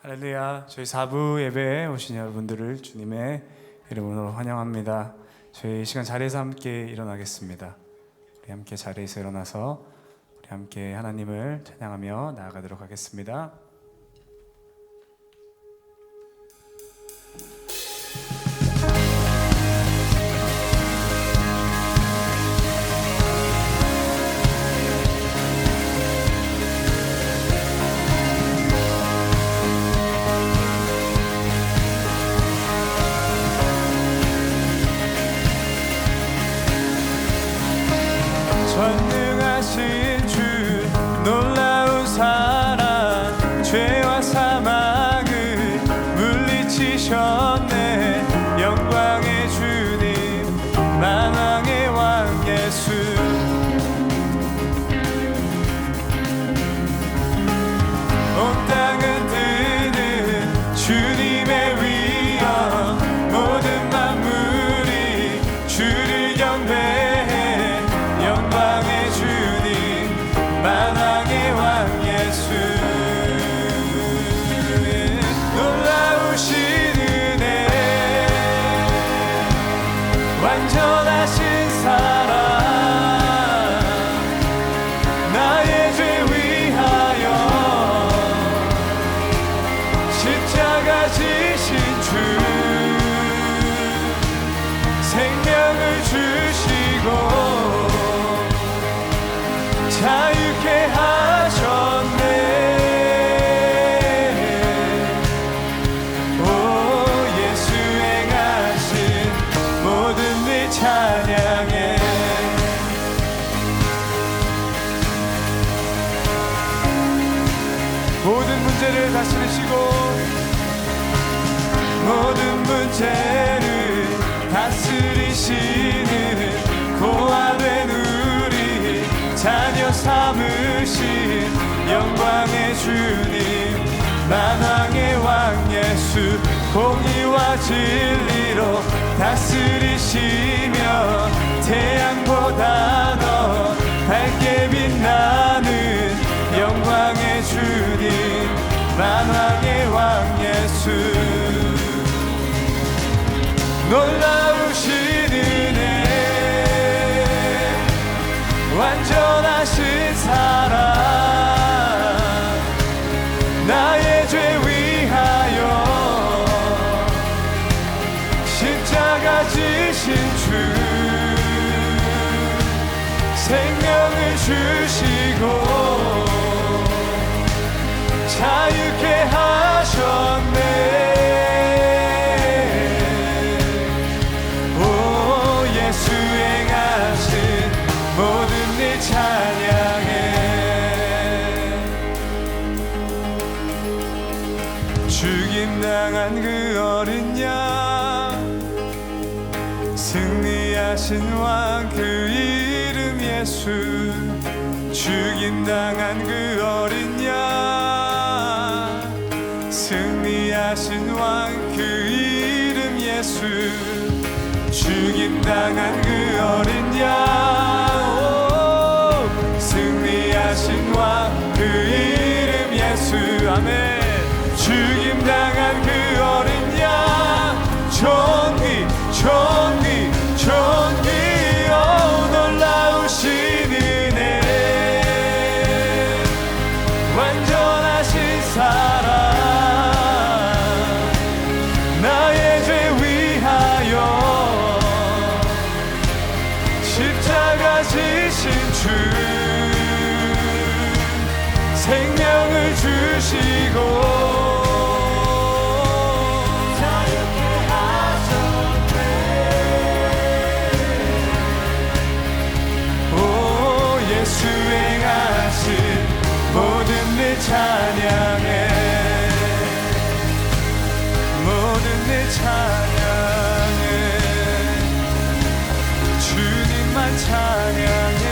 할렐루야. 저희 4부 예배에 오신 여러분들을 주님의 이름으로 환영합니다. 저희 시간 자리에서 함께 일어나겠습니다. 우리 함께 자리에서 일어나서 우리 함께 하나님을 찬양하며 나아가도록 하겠습니다. 전능하신 주 놀라운 사랑 죄와 사망을 물리치셨네. 영광의 주님 만왕의 왕 예수 온 땅은 드는 주님의 위엄 모든 만물이 주를 경배해. 영광의 주님 만왕의 왕 예수 놀라우신 은혜 완전하신 사랑 나의 죄 위하여 십자가 지신 주 생명을 주시고 자유케 하셨네. 오 예수 행하신 모든 일 찬양해. 모든 문제를 다스리시고 모든 문제를 다스리시는 고아된 우리 자녀 삼으신 영광의 주님 만왕의 왕 예수 공의와 진리로 다스리시며 태양보다 더 밝게 빛나는 영광의 주님 만왕의 왕 예수 놀라우신 은혜 완전하신 사랑 나의 죄 위하여 십자가 지신 주 생명을 주시고 자유케 하셨네. 오 예수 행하신 모든 일 찬양해. 죽임당한 그 어린 양 승리하신 왕 그 이름 예수 죽임당한 그 어린 양 승리하신 왕 그 이름 예수 죽임당한 그 어린 양 승리하신 왕 그 이름 예수 아멘. 죽임당한 그 어린 양 존귀 존귀 존귀 오 놀라우신 은혜 완전하신 사랑 나의 죄 위하여 십자가 지신 주 생명을 주시고 자유케 하셨네. 오 예수 행하신 모든 일 찬양해. 모든 일 찬양해. 주님만 찬양해.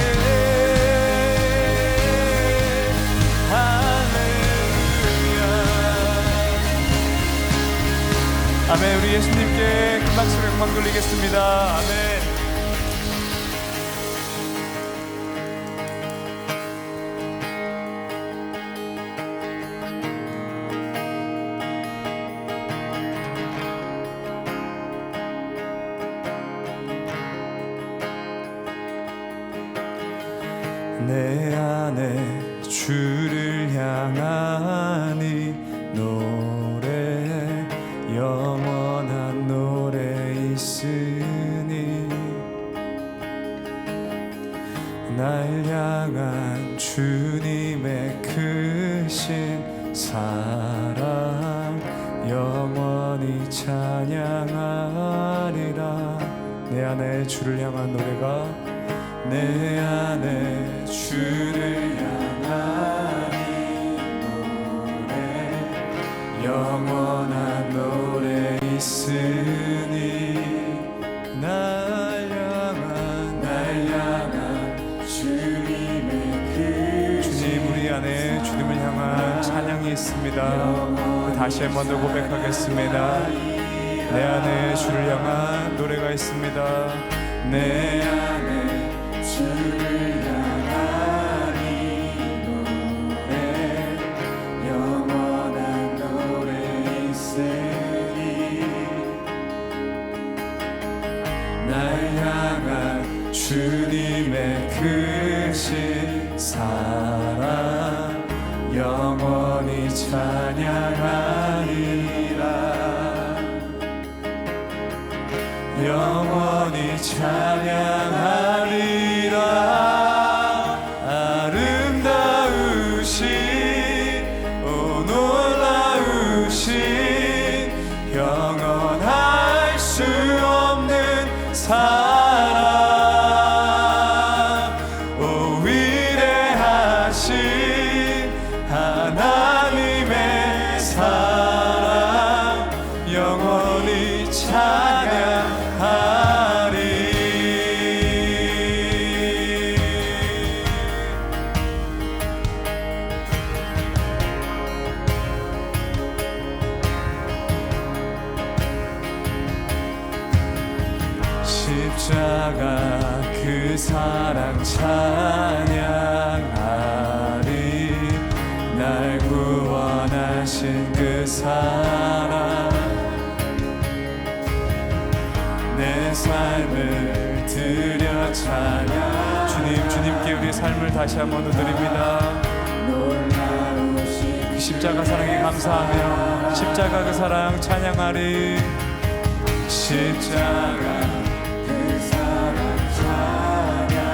아멘. 우리 예수님께 큰 박수로 영광 돌리겠습니다. 아멘. 내 안에 주를 향한 이 노래 영원한 노래 있으니 날 향한 주님의 크신 사랑 영원히 찬양하리라. 내 안에 주를 향한 노래가 내 안에 주를 향한 이 노래 영원한 노래 있으니 날 향한 주님의 주님 우리 안에 주님을 향한 찬양이 있습니다. 다시 한 번 더 고백하겠습니다. 내 안에 주를 향한 노래가 있습니다. 내 안에 주를 향한 이 노래 영원한 노래 있으니 날 향한 주님의 크신 사랑 영원히 찬양하리라. 영원히 찬양하리라. 아름다우신 오 놀라우신 영원할 수 없는 사랑 오 위대하신 하나님의 사랑 영원히 찬양하리. 십자가 그 사랑 찬양하리. 날 구원하신 그 사랑 내 삶을 드려 찬양. 주님께 우리 삶을 다시 한번 더 드립니다. 그 십자가 사랑에 감사하며 십자가 그 사랑 찬양하리. 십자가 그 사랑 찬양하리.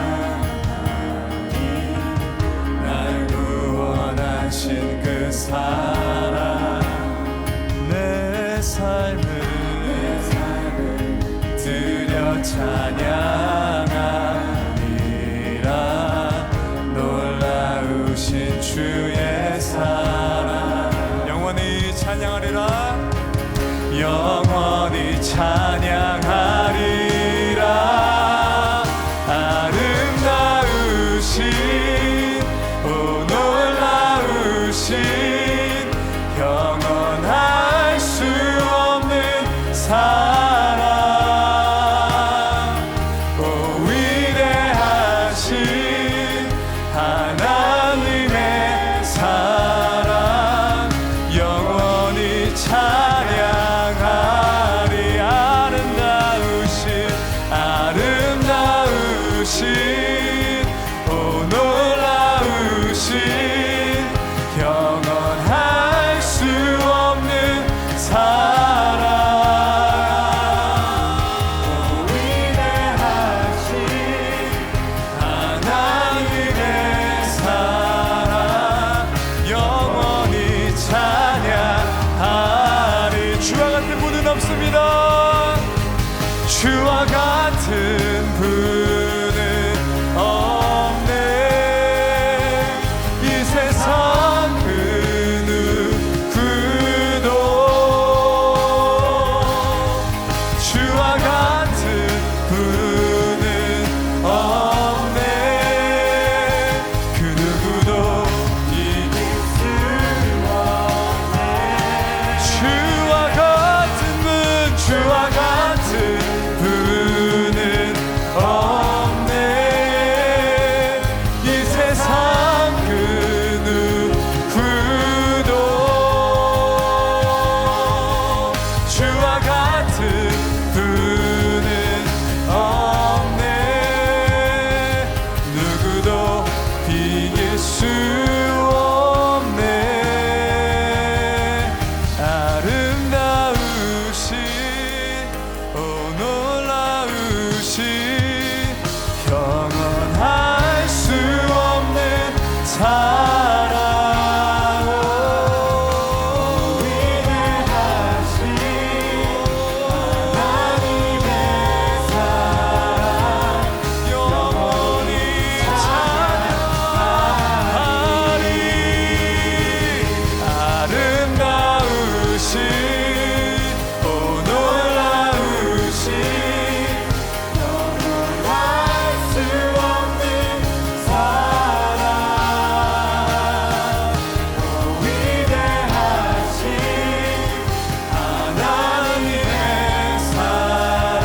날 구원하신 그 사랑 내 삶을 드려 찬양하리라. 놀라우신 주의 사랑 영원히 찬양하리라. 영원히 찬양하리라. 아름다우신 오 놀라우신 영원할 수 없는 사랑 오 위대하신 하나님의 사랑 영원히 찬양하리. 아름다우신 오 놀라우신 영원할 수 없는 사랑 오 위대하신 하나님의 사랑 영원히 찬양하리. 주와 같은 분은 없습니다. 주와 같은 분은 없네. 이 세상 그 누구도 주와 같은 분은 없네. 그 누구도 이길 수 없네. 주와 같은 분 주와 같은 분 이길 수 없네. 아름다우신 오 놀라우신 영원할 수 없는 사랑 위대하신 하나님의 사랑 영원히 찬양하리. 아름다우신 오 놀라우신 영원할 수 없는 사랑 위대하신 하나님의 사랑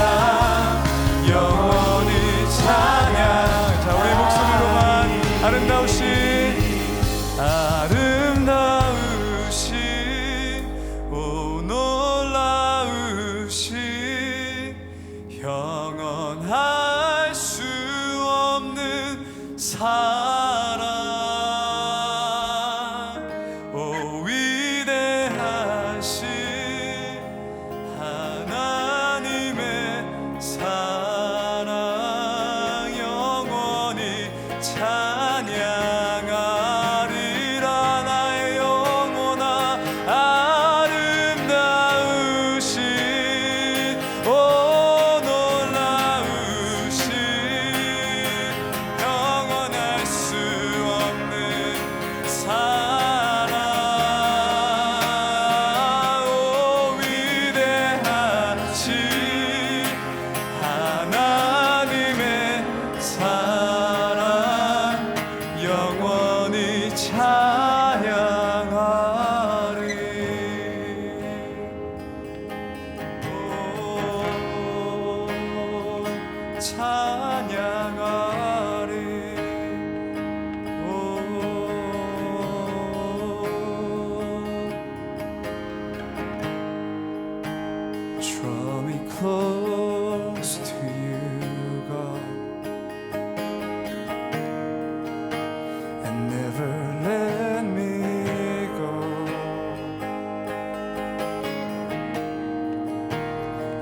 영원히 찬양. 자, 우리 목소리로만 아름다우신 오 놀라우신 영원할 수 없는 사랑 오 위대하신 하나님의 사랑 영원히 찬양하리라. 나의 영혼아 아름다우신 오 놀라우신 영원할 수 없는 사랑 오 위대하신 하나님의 사랑 영원히 찬양하리. 찬양하리. Draw me close to you, God, and never let me go.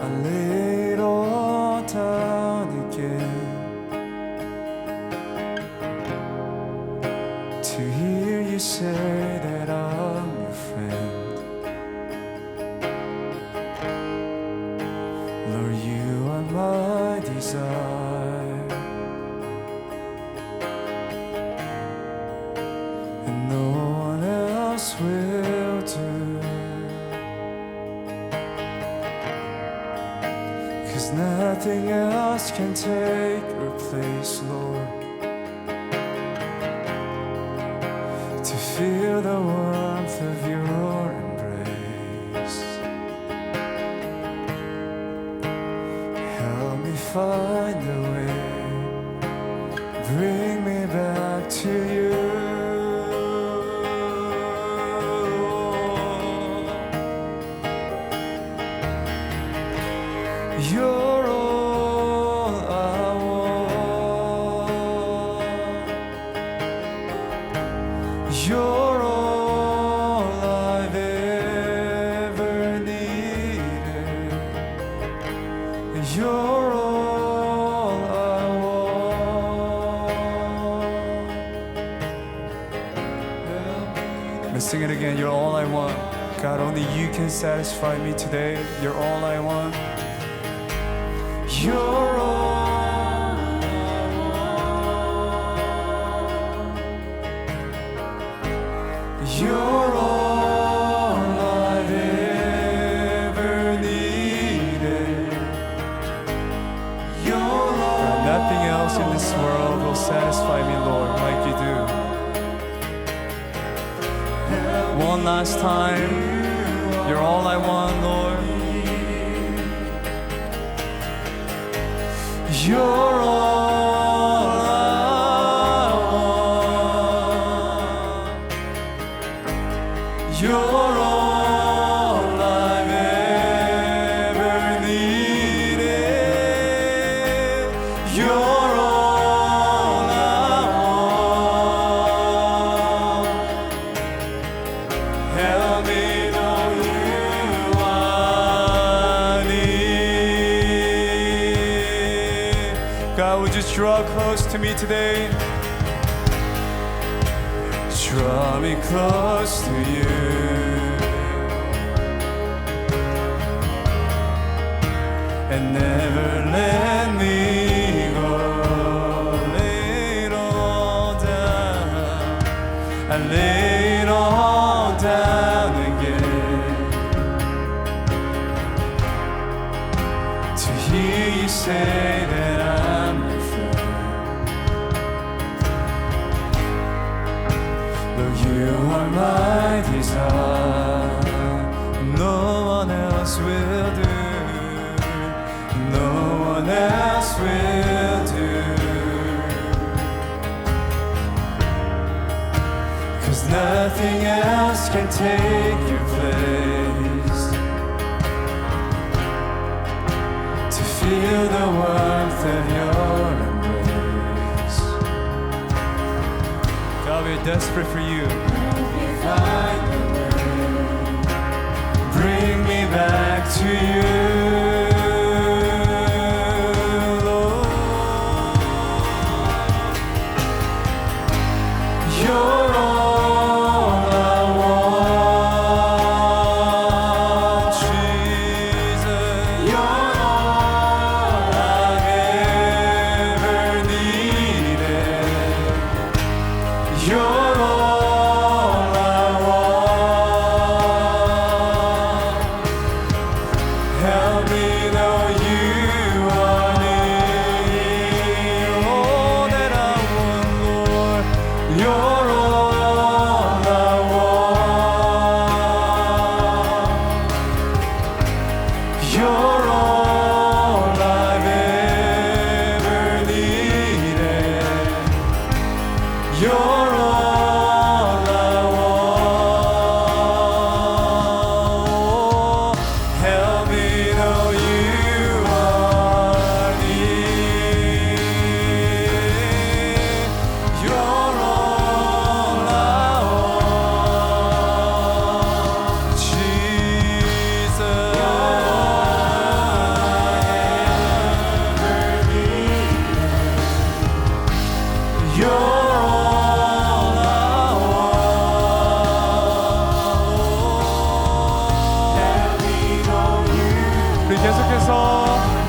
I lay it all down again to hear you say that I'm your friend. Lord, you are my desire, and no one else will do. 'Cause nothing else can take your place, Lord. To feel the warmth of your embrace, help me find a way, bring me back to you. You're all I want. You're all I've ever needed. You're all I want. Let's sing it again. You're all I want. God, only you can satisfy me today. You're all I want. You're all I want. You're all I've ever needed. You're all. Nothing else in this world will satisfy me, Lord, like you do. One last time. You're all I want, Lord. You're all I want. You're all I've ever needed. You're all I draw close to me today. Draw me close to you. And never let me go. Lay it all down. I lay it all down again to hear you say that I'm your friend. Lord, you are my desire. No one else will do. No one else will do. 'Cause nothing else can take your place. To feel the warmth of your embrace. God, we're desperate for you. Find the way. Bring me back to you.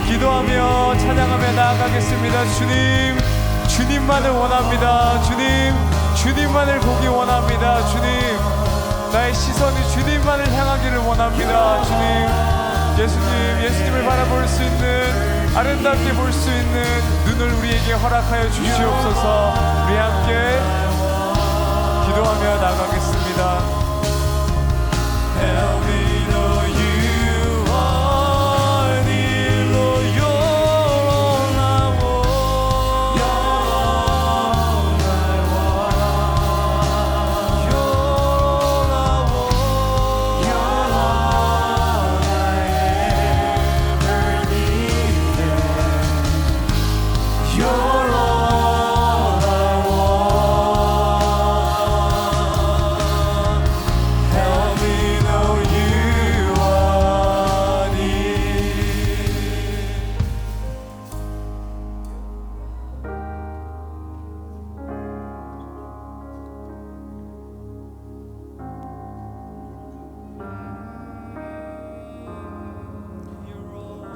기도하며 찬양하며 나아가겠습니다. 주님, 주님만을 원합니다. 주님, 주님만을 보기 원합니다. 주님, 나의 시선이 주님만을 향하기를 원합니다. 주님, 예수님을 바라볼 수 있는, 아름답게 볼 수 있는 눈을 우리에게 허락하여 주시옵소서. 우리 함께 기도하며 나아가겠습니다. Help me know you are near, Lord, you're all I want. You're all I want. You're all I want. You're all I ever needed. You're all I want. Help me know you are near.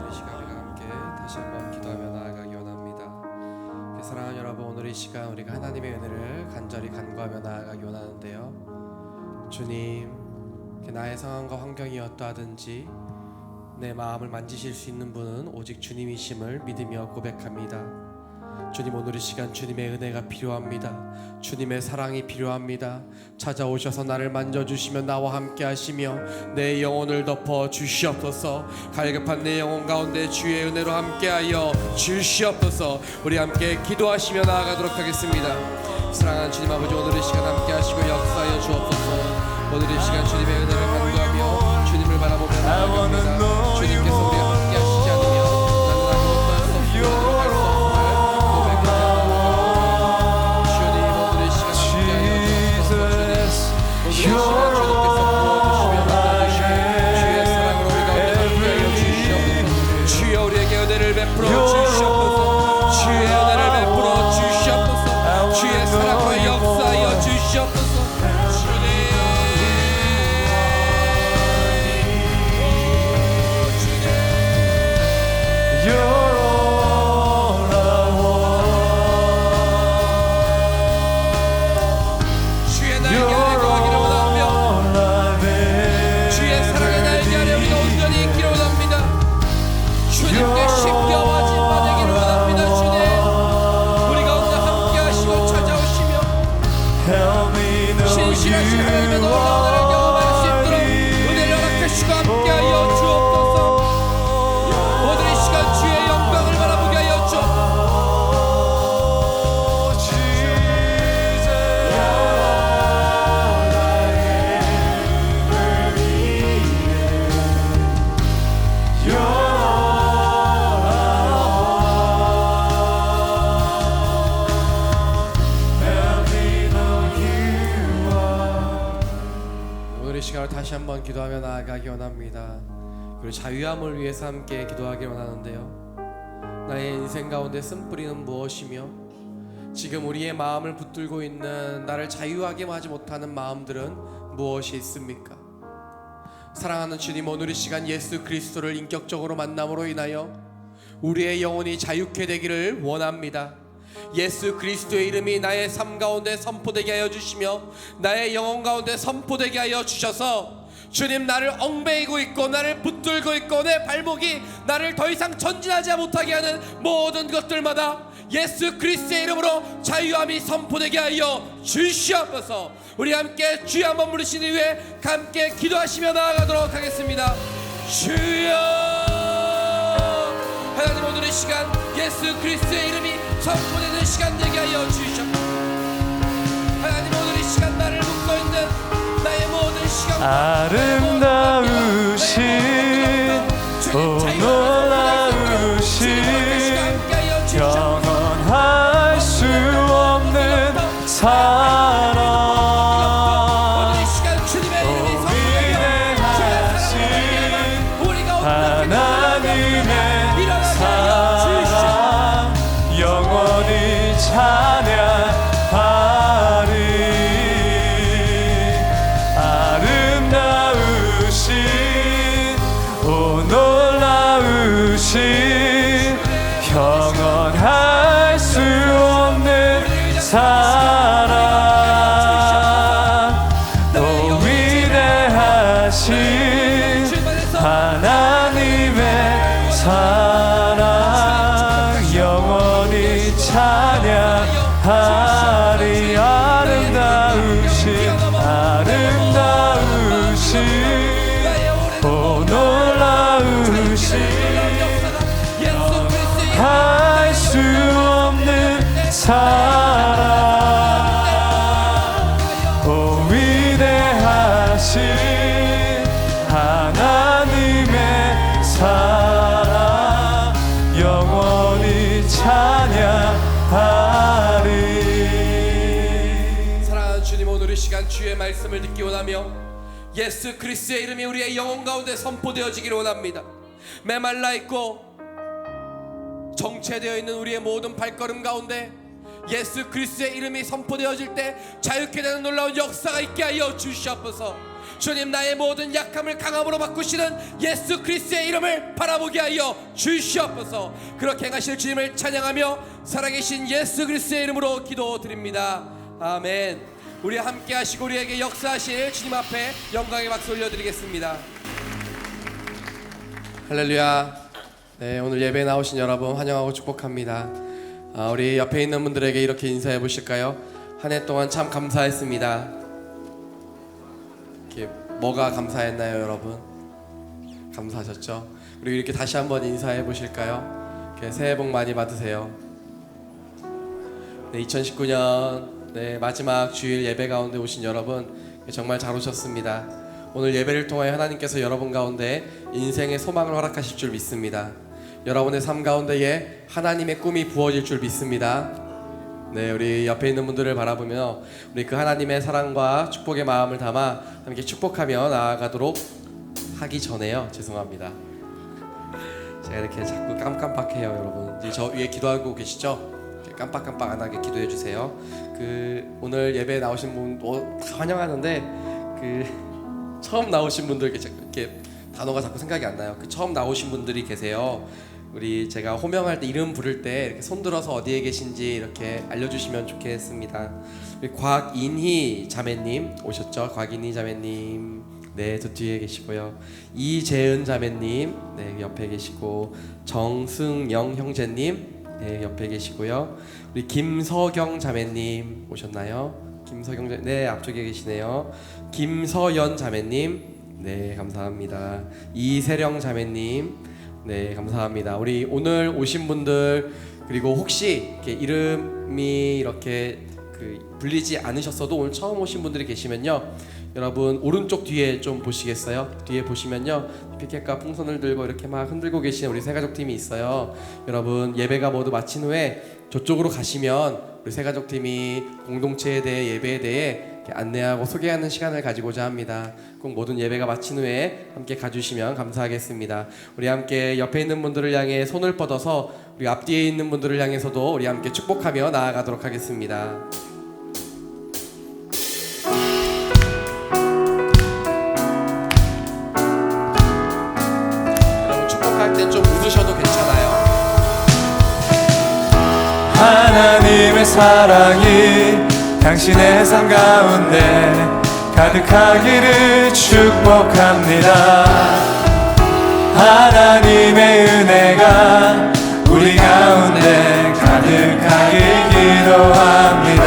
이 시간 우리가 함께 다시 한번 기도하며 나아가기 원합니다. 사랑하는 여러분, 오늘 이 시간 우리가 하나님의 은혜를 간절히 간구하며 나아가기 원하는데요. 주님, 나의 상황과 환경이 어떠하든지 내 마음을 만지실 수 있는 분은 오직 주님이심을 믿으며 고백합니다. 주님, 오늘 이 시간 주님의 은혜가 필요합니다. 주님의 사랑이 필요합니다. 찾아오셔서 나를 만져주시며 나와 함께 하시며 내 영혼을 덮어 주시옵소서. 갈급한 내 영혼 가운데 주의 은혜로 함께하여 주시옵소서. 우리 함께 기도하시며 나아가도록 하겠습니다. 사랑하는 주님 아버지, 오늘 이 시간 함께 하시고 역사하여 주옵소서. 오늘 이 시간 주님의 은혜를 간구하며 주님을 바라보며 나아갑니다. 주님께서 우리와 함께 하시지 않으면 나는 아무것도 할 수 없고 할 수 없음을 고백하며 주님, 오늘 이 시간 함께하여 주옵소서. 주님, 오늘 이 시간 주님께서 부어주시며 만나주시며 주의 사랑으로 우리 가운데 함께하여 주시옵소서. 주여, 우리에게 은혜를 베풀어 주시옵소서. 주의 은혜를 베풀어 시간을 다시 한번 기도하며 나아가기 원합니다. 그리고 자유함을 위해서 함께 기도하기 원하는데요. 나의 인생 가운데 쓴뿌리는 무엇이며 지금 우리의 마음을 붙들고 있는 나를 자유하게 하지 못하는 마음들은 무엇이 있습니까? 사랑하는 주님, 오늘 이 시간 예수 그리스도를 인격적으로 만남으로 인하여 우리의 영혼이 자유케 되기를 원합니다. 예수 그리스도의 이름이 나의 삶 가운데 선포되게 하여 주시며 나의 영혼 가운데 선포되게 하여 주셔서 주님, 나를 얽매이고 있고 나를 붙들고 있고 내 발목이 나를 더 이상 전진하지 못하게 하는 모든 것들마다 예수 그리스도의 이름으로 자유함이 선포되게 하여 주시옵소서. 우리 함께 주여 한번 부르신 이후에 함께 기도하시며 나아가도록 하겠습니다. 주여, 하나님, 오늘 이 시간 예수 그리스도의 이름이 선포되는 시간 되게 하여 주시옵소서. 하나님, 오늘 이 시간 나를 묶고 있는 나의 모든 시간 아름다우신 오 놀라우신 영원할 수 없는 사랑 위대하신 하나님의 사랑 영원히 찬양하리. 아름다우신 오 놀라우신 영원할 수 없는 사랑 또 위대하신 하나님의 사랑 영원히 찬양하리. 아름다우신 오 놀라우신 할 수 없는 사랑 오 위대하신 하나님의 사랑 영원히 찬양하리. 사랑하는 주님, 오늘 이 시간 주의 말씀을 듣기 원하며 예수 그리스도의 이름이 우리의 영혼 가운데 선포되어지기를 원합니다. 메말라 있고 정체되어 있는 우리의 모든 발걸음 가운데 예수 그리스도의 이름이 선포되어질 때 자유케 되는 놀라운 역사가 있게 하여 주시옵소서. 주님, 나의 모든 약함을 강함으로 바꾸시는 예수 그리스도의 이름을 바라보게 하여 주시옵소서. 그렇게 행하실 주님을 찬양하며 살아계신 예수 그리스도의 이름으로 기도드립니다. 아멘. 우리 함께 하시고 우리에게 역사하실 주님 앞에 영광의 박수 올려드리겠습니다. 할렐루야. 네, 오늘 예배에 나오신 여러분 환영하고 축복합니다. 우리 옆에 있는 분들에게 이렇게 인사해 보실까요? 한 해 동안 참 감사했습니다. 이렇게 뭐가 감사했나요, 여러분? 감사하셨죠? 그리고 이렇게 다시 한번 인사해 보실까요? 이렇게 새해 복 많이 받으세요. 네, 2019년 마지막 주일 예배 가운데 오신 여러분 정말 잘 오셨습니다. 오늘 예배를 통하여 하나님께서 여러분 가운데 인생의 소망을 허락하실 줄 믿습니다. 여러분의 삶 가운데에 하나님의 꿈이 부어질 줄 믿습니다. 네, 우리 옆에 있는 분들을 바라보며 우리 그 하나님의 사랑과 축복의 마음을 담아 함께 축복하며 나아가도록 하기 전에요. 죄송합니다. 제가 이렇게 자꾸 깜깜박해요, 여러분. 이제 저 위에 기도하고 계시죠? 깜빡깜빡 안 하게 기도해 주세요. 오늘 예배에 나오신 분 다 환영하는데 처음 나오신 분들 이렇게 단어가 자꾸 생각이 안 나요. 처음 나오신 분들이 계세요. 우리 제가 호명할 때 이름 부를 때 이렇게 손들어서 어디에 계신지 이렇게 알려주시면 좋겠습니다. 우리 곽인희 자매님 오셨죠? 곽인희 자매님, 네, 저 뒤에 계시고요. 이재은 자매님, 네, 옆에 계시고, 정승영 형제님, 네, 옆에 계시고요. 우리 김서경 자매님 오셨나요? 김서경 자매, 네, 앞쪽에 계시네요. 김서연 자매님, 네, 감사합니다. 이세령 자매님, 네, 감사합니다. 우리 오늘 오신 분들, 그리고 혹시 이렇게 이름이 이렇게 불리지 않으셨어도 오늘 처음 오신 분들이 계시면요, 여러분 오른쪽 뒤에 좀 보시겠어요? 뒤에 보시면요, 피켓과 풍선을 들고 이렇게 막 흔들고 계시는 우리 새가족팀이 있어요. 여러분 예배가 모두 마친 후에 저쪽으로 가시면 우리 새가족팀이 공동체에 대해, 예배에 대해 이렇게 안내하고 소개하는 시간을 가지고자 합니다. 꼭 모든 예배가 마친 후에 함께 가주시면 감사하겠습니다. 우리 함께 옆에 있는 분들을 향해 손을 뻗어서 우리 앞뒤에 있는 분들을 향해서도 우리 함께 축복하며 나아가도록 하겠습니다. 여러분 축복할 땐 좀 웃으셔도 괜찮아요. 하나님의 사랑이 당신의 삶 가운데 가득하기를 축복합니다. 하나님의 은혜가 우리 가운데 가득하길 기도합니다.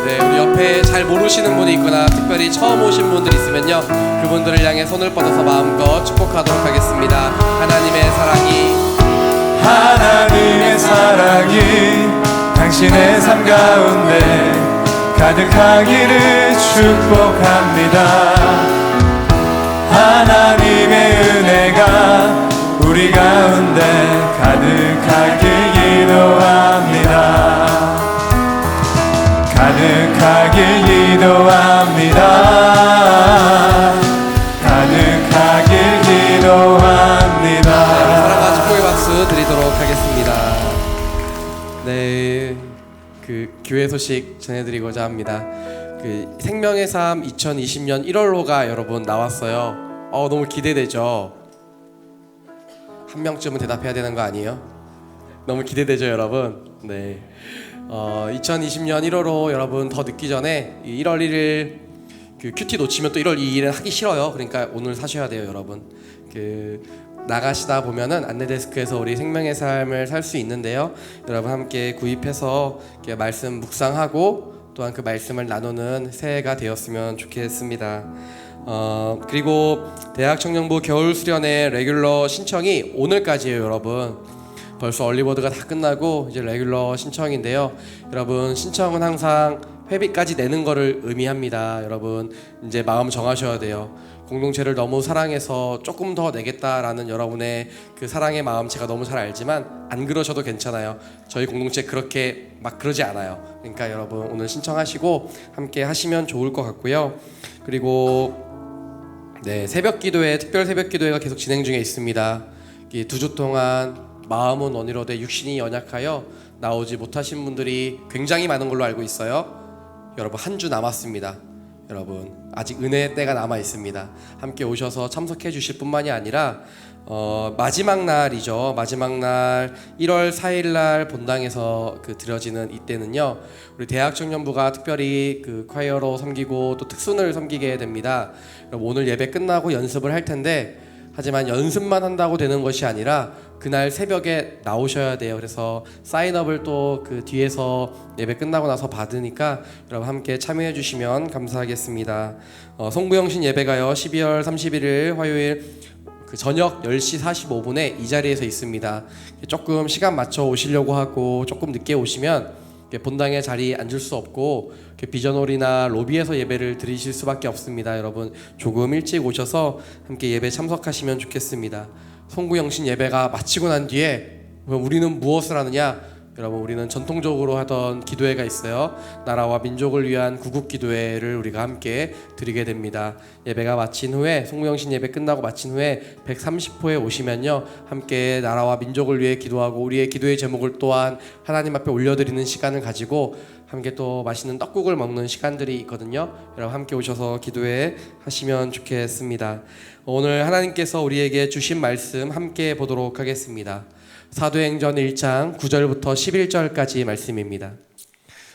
네, 우리 옆에 잘 모르시는 분이 있거나 특별히 처음 오신 분들이 있으면요, 그분들을 향해 손을 뻗어서 마음껏 축복하도록 하겠습니다. 하나님의 사랑이 당신의 삶 가운데 가득하기를 축복합니다. 하나님의 은혜가 우리 가운데 가득하길 기도합니다. 가득하길 기도합니다. 가득하길 기도합니다. 사랑과 축복의 박수 드리도록 하겠습니다. 네, 그 교회 소식 전해드리고자 합니다. 그 생명의 삶 2020년 1월호가 여러분 나왔어요. 너무 기대되죠? 한 명쯤은 대답해야 되는 거 아니에요? 너무 기대되죠, 여러분? 네. 2020년 1월호 여러분 더 늦기 전에 1월 1일 그 큐티 놓치면 또 1월 2일은 하기 싫어요. 그러니까 오늘 사셔야 돼요, 여러분. 그 나가시다 보면은 안내 데스크에서 우리 생명의 삶을 살 수 있는데요. 여러분 함께 구입해서 이렇게 말씀 묵상하고 또한 그 말씀을 나누는 새해가 되었으면 좋겠습니다. 그리고 대학 청년부 겨울 수련회 레귤러 신청이 오늘까지예요, 여러분. 벌써 얼리버드가 다 끝나고 이제 레귤러 신청인데요. 여러분 신청은 항상 회비까지 내는 거를 의미합니다. 여러분 이제 마음 정하셔야 돼요. 공동체를 너무 사랑해서 조금 더 내겠다라는 여러분의 그 사랑의 마음 제가 너무 잘 알지만 안 그러셔도 괜찮아요. 저희 공동체 그렇게 막 그러지 않아요. 그러니까 여러분 오늘 신청하시고 함께 하시면 좋을 것 같고요. 그리고 네, 새벽 기도회, 특별 새벽 기도회가 계속 진행 중에 있습니다. 이 2주 동안 마음은 원이로되 육신이 연약하여 나오지 못하신 분들이 굉장히 많은 걸로 알고 있어요. 여러분 한 주 남았습니다. 여러분 아직 은혜의 때가 남아 있습니다. 함께 오셔서 참석해 주실 뿐만이 아니라 마지막 날이죠. 마지막 날 1월 4일 날 본당에서 그 드려지는 이때는요, 우리 대학 청년부가 특별히 그 콰이어로 섬기고 또 특순을 섬기게 됩니다. 여러분 오늘 예배 끝나고 연습을 할 텐데, 하지만 연습만 한다고 되는 것이 아니라 그날 새벽에 나오셔야 돼요. 그래서 사인업을 또 그 뒤에서 예배 끝나고 나서 받으니까 여러분 함께 참여해 주시면 감사하겠습니다. 송구영신 예배가요 12월 31일 화요일 그 저녁 10시 45분에 이 자리에서 있습니다. 조금 시간 맞춰 오시려고 하고 조금 늦게 오시면 본당에 자리 앉을 수 없고 비전홀이나 로비에서 예배를 드리실 수밖에 없습니다. 여러분 조금 일찍 오셔서 함께 예배 참석하시면 좋겠습니다. 송구영신 예배가 마치고 난 뒤에 우리는 무엇을 하느냐? 여러분 우리는 전통적으로 하던 기도회가 있어요. 나라와 민족을 위한 구국기도회를 우리가 함께 드리게 됩니다. 예배가 마친 후에 송구영신 예배 끝나고 마친 후에 130호에 오시면요, 함께 나라와 민족을 위해 기도하고 우리의 기도의 제목을 또한 하나님 앞에 올려드리는 시간을 가지고 함께 또 맛있는 떡국을 먹는 시간들이 있거든요. 여러분 함께 오셔서 기도회 하시면 좋겠습니다. 오늘 하나님께서 우리에게 주신 말씀 함께 보도록 하겠습니다. 사도행전 1장 9절부터 11절까지의 말씀입니다.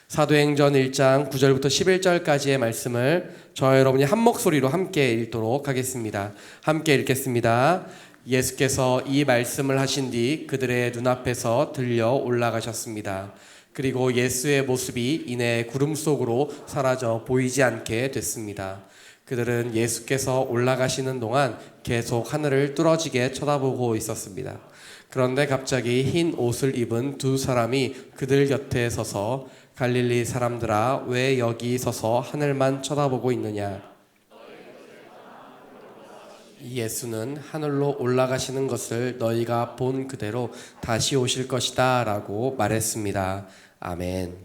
사도행전 1장 9절부터 11절까지의 말씀을 저와 여러분이 한 목소리로 함께 읽도록 하겠습니다. 함께 읽겠습니다. 예수께서 이 말씀을 하신 뒤 그들의 눈앞에서 들려 올라가셨습니다. 그리고 예수의 모습이 이내 구름 속으로 사라져 보이지 않게 됐습니다. 그들은 예수께서 올라가시는 동안 계속 하늘을 뚫어지게 쳐다보고 있었습니다. 그런데 갑자기 흰 옷을 입은 두 사람이 그들 곁에 서서 갈릴리 사람들아, 왜 여기 서서 하늘만 쳐다보고 있느냐? 예수는 하늘로 올라가시는 것을 너희가 본 그대로 다시 오실 것이다 라고 말했습니다. 아멘.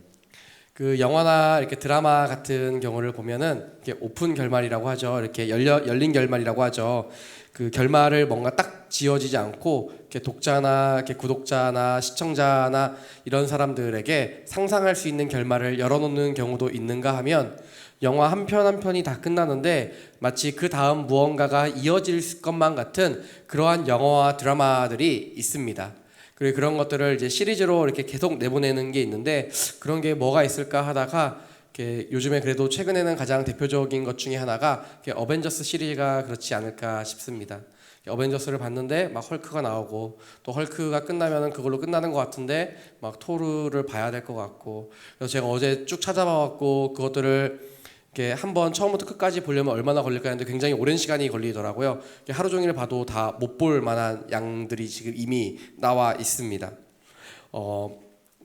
그 영화나 이렇게 드라마 같은 경우를 보면은 이렇게 오픈 결말이라고 하죠. 이렇게 열린 결말이라고 하죠. 그 결말을 뭔가 딱 지어지지 않고 이렇게 독자나 이렇게 구독자나 시청자나 이런 사람들에게 상상할 수 있는 결말을 열어놓는 경우도 있는가 하면 영화 한 편 한 편이 다 끝나는데 마치 그 다음 무언가가 이어질 것만 같은 그러한 영화와 드라마들이 있습니다. 그리고 그런 것들을 이제 시리즈로 이렇게 계속 내보내는 게 있는데 그런 게 뭐가 있을까 하다가 이렇게 요즘에 그래도 최근에는 가장 대표적인 것 중에 하나가 어벤져스 시리즈가 그렇지 않을까 싶습니다. 어벤져스를 봤는데 막 헐크가 나오고 또 헐크가 끝나면은 그걸로 끝나는 것 같은데 막 토르를 봐야 될 것 같고 그래서 제가 어제 쭉 찾아봐갖고 그것들을 이렇게 한번 처음부터 끝까지 보려면 얼마나 걸릴까 했는데 굉장히 오랜 시간이 걸리더라고요. 하루 종일 봐도 다 못 볼 만한 양들이 지금 이미 나와 있습니다.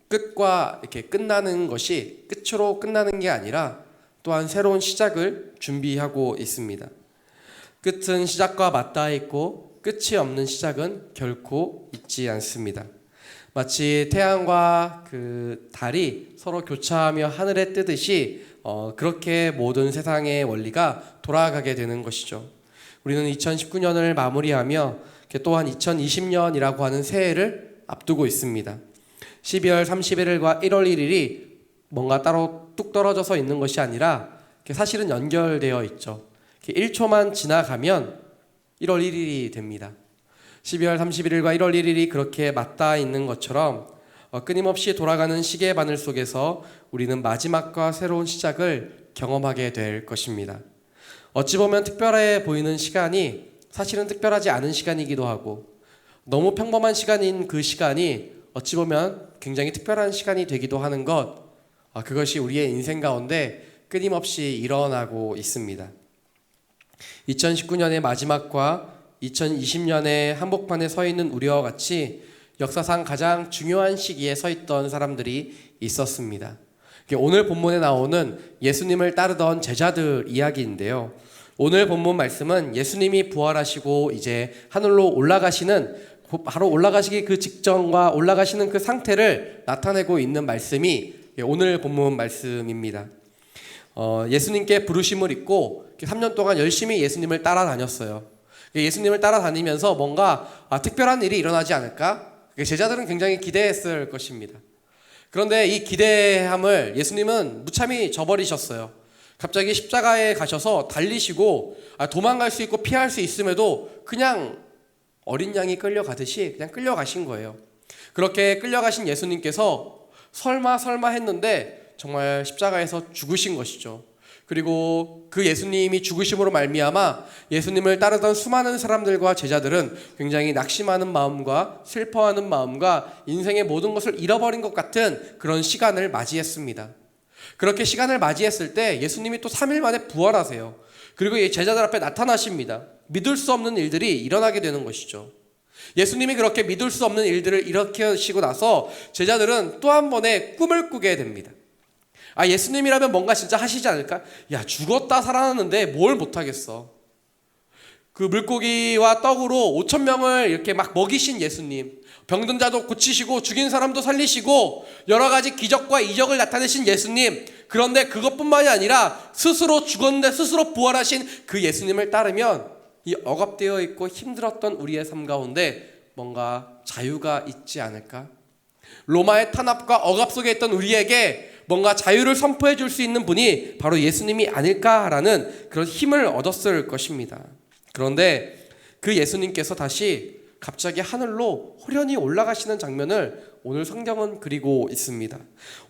끝과 이렇게 끝나는 것이 끝으로 끝나는 게 아니라 또한 새로운 시작을 준비하고 있습니다. 끝은 시작과 맞닿아 있고 끝이 없는 시작은 결코 있지 않습니다. 마치 태양과 그 달이 서로 교차하며 하늘에 뜨듯이 그렇게 모든 세상의 원리가 돌아가게 되는 것이죠. 우리는 2019년을 마무리하며 또한 2020년이라고 하는 새해를 앞두고 있습니다. 12월 31일과 1월 1일이 뭔가 따로 뚝 떨어져서 있는 것이 아니라 사실은 연결되어 있죠. 1초만 지나가면 1월 1일이 됩니다. 12월 31일과 1월 1일이 그렇게 맞닿아 있는 것처럼 끊임없이 돌아가는 시계 바늘 속에서 우리는 마지막과 새로운 시작을 경험하게 될 것입니다. 어찌 보면 특별해 보이는 시간이 사실은 특별하지 않은 시간이기도 하고 너무 평범한 시간인 그 시간이 어찌 보면 굉장히 특별한 시간이 되기도 하는 것 그것이 우리의 인생 가운데 끊임없이 일어나고 있습니다. 2019년의 마지막과 2020년의 한복판에 서 있는 우리와 같이 역사상 가장 중요한 시기에 서 있던 사람들이 있었습니다. 오늘 본문에 나오는 예수님을 따르던 제자들 이야기인데요. 오늘 본문 말씀은 예수님이 부활하시고 이제 하늘로 올라가시는 바로 올라가시기 그 직전과 올라가시는 그 상태를 나타내고 있는 말씀이 오늘 본문 말씀입니다. 예수님께 부르심을 입고 3년 동안 열심히 예수님을 따라다녔어요. 예수님을 따라다니면서 뭔가 특별한 일이 일어나지 않을까? 제자들은 굉장히 기대했을 것입니다. 그런데 이 기대함을 예수님은 무참히 저버리셨어요. 갑자기 십자가에 가셔서 달리시고 도망갈 수 있고 피할 수 있음에도 그냥 어린 양이 끌려가듯이 그냥 끌려가신 거예요. 그렇게 끌려가신 예수님께서 설마 했는데 정말 십자가에서 죽으신 것이죠. 그리고 그 예수님이 죽으심으로 말미암아 예수님을 따르던 수많은 사람들과 제자들은 굉장히 낙심하는 마음과 슬퍼하는 마음과 인생의 모든 것을 잃어버린 것 같은 그런 시간을 맞이했습니다. 그렇게 시간을 맞이했을 때 예수님이 또 3일 만에 부활하세요. 그리고 이 제자들 앞에 나타나십니다. 믿을 수 없는 일들이 일어나게 되는 것이죠. 예수님이 그렇게 믿을 수 없는 일들을 일으키시고 나서 제자들은 또 한 번의 꿈을 꾸게 됩니다. 예수님이라면 뭔가 진짜 하시지 않을까? 야, 죽었다 살아났는데 뭘 못하겠어. 그 물고기와 떡으로 5,000명을 이렇게 막 먹이신 예수님, 병든 자도 고치시고 죽인 사람도 살리시고 여러 가지 기적과 이적을 나타내신 예수님, 그런데 그것뿐만이 아니라 스스로 죽었는데 스스로 부활하신 그 예수님을 따르면 이 억압되어 있고 힘들었던 우리의 삶 가운데 뭔가 자유가 있지 않을까? 로마의 탄압과 억압 속에 있던 우리에게 뭔가 자유를 선포해 줄 수 있는 분이 바로 예수님이 아닐까라는 그런 힘을 얻었을 것입니다. 그런데 그 예수님께서 다시 갑자기 하늘로 호련히 올라가시는 장면을 오늘 성경은 그리고 있습니다.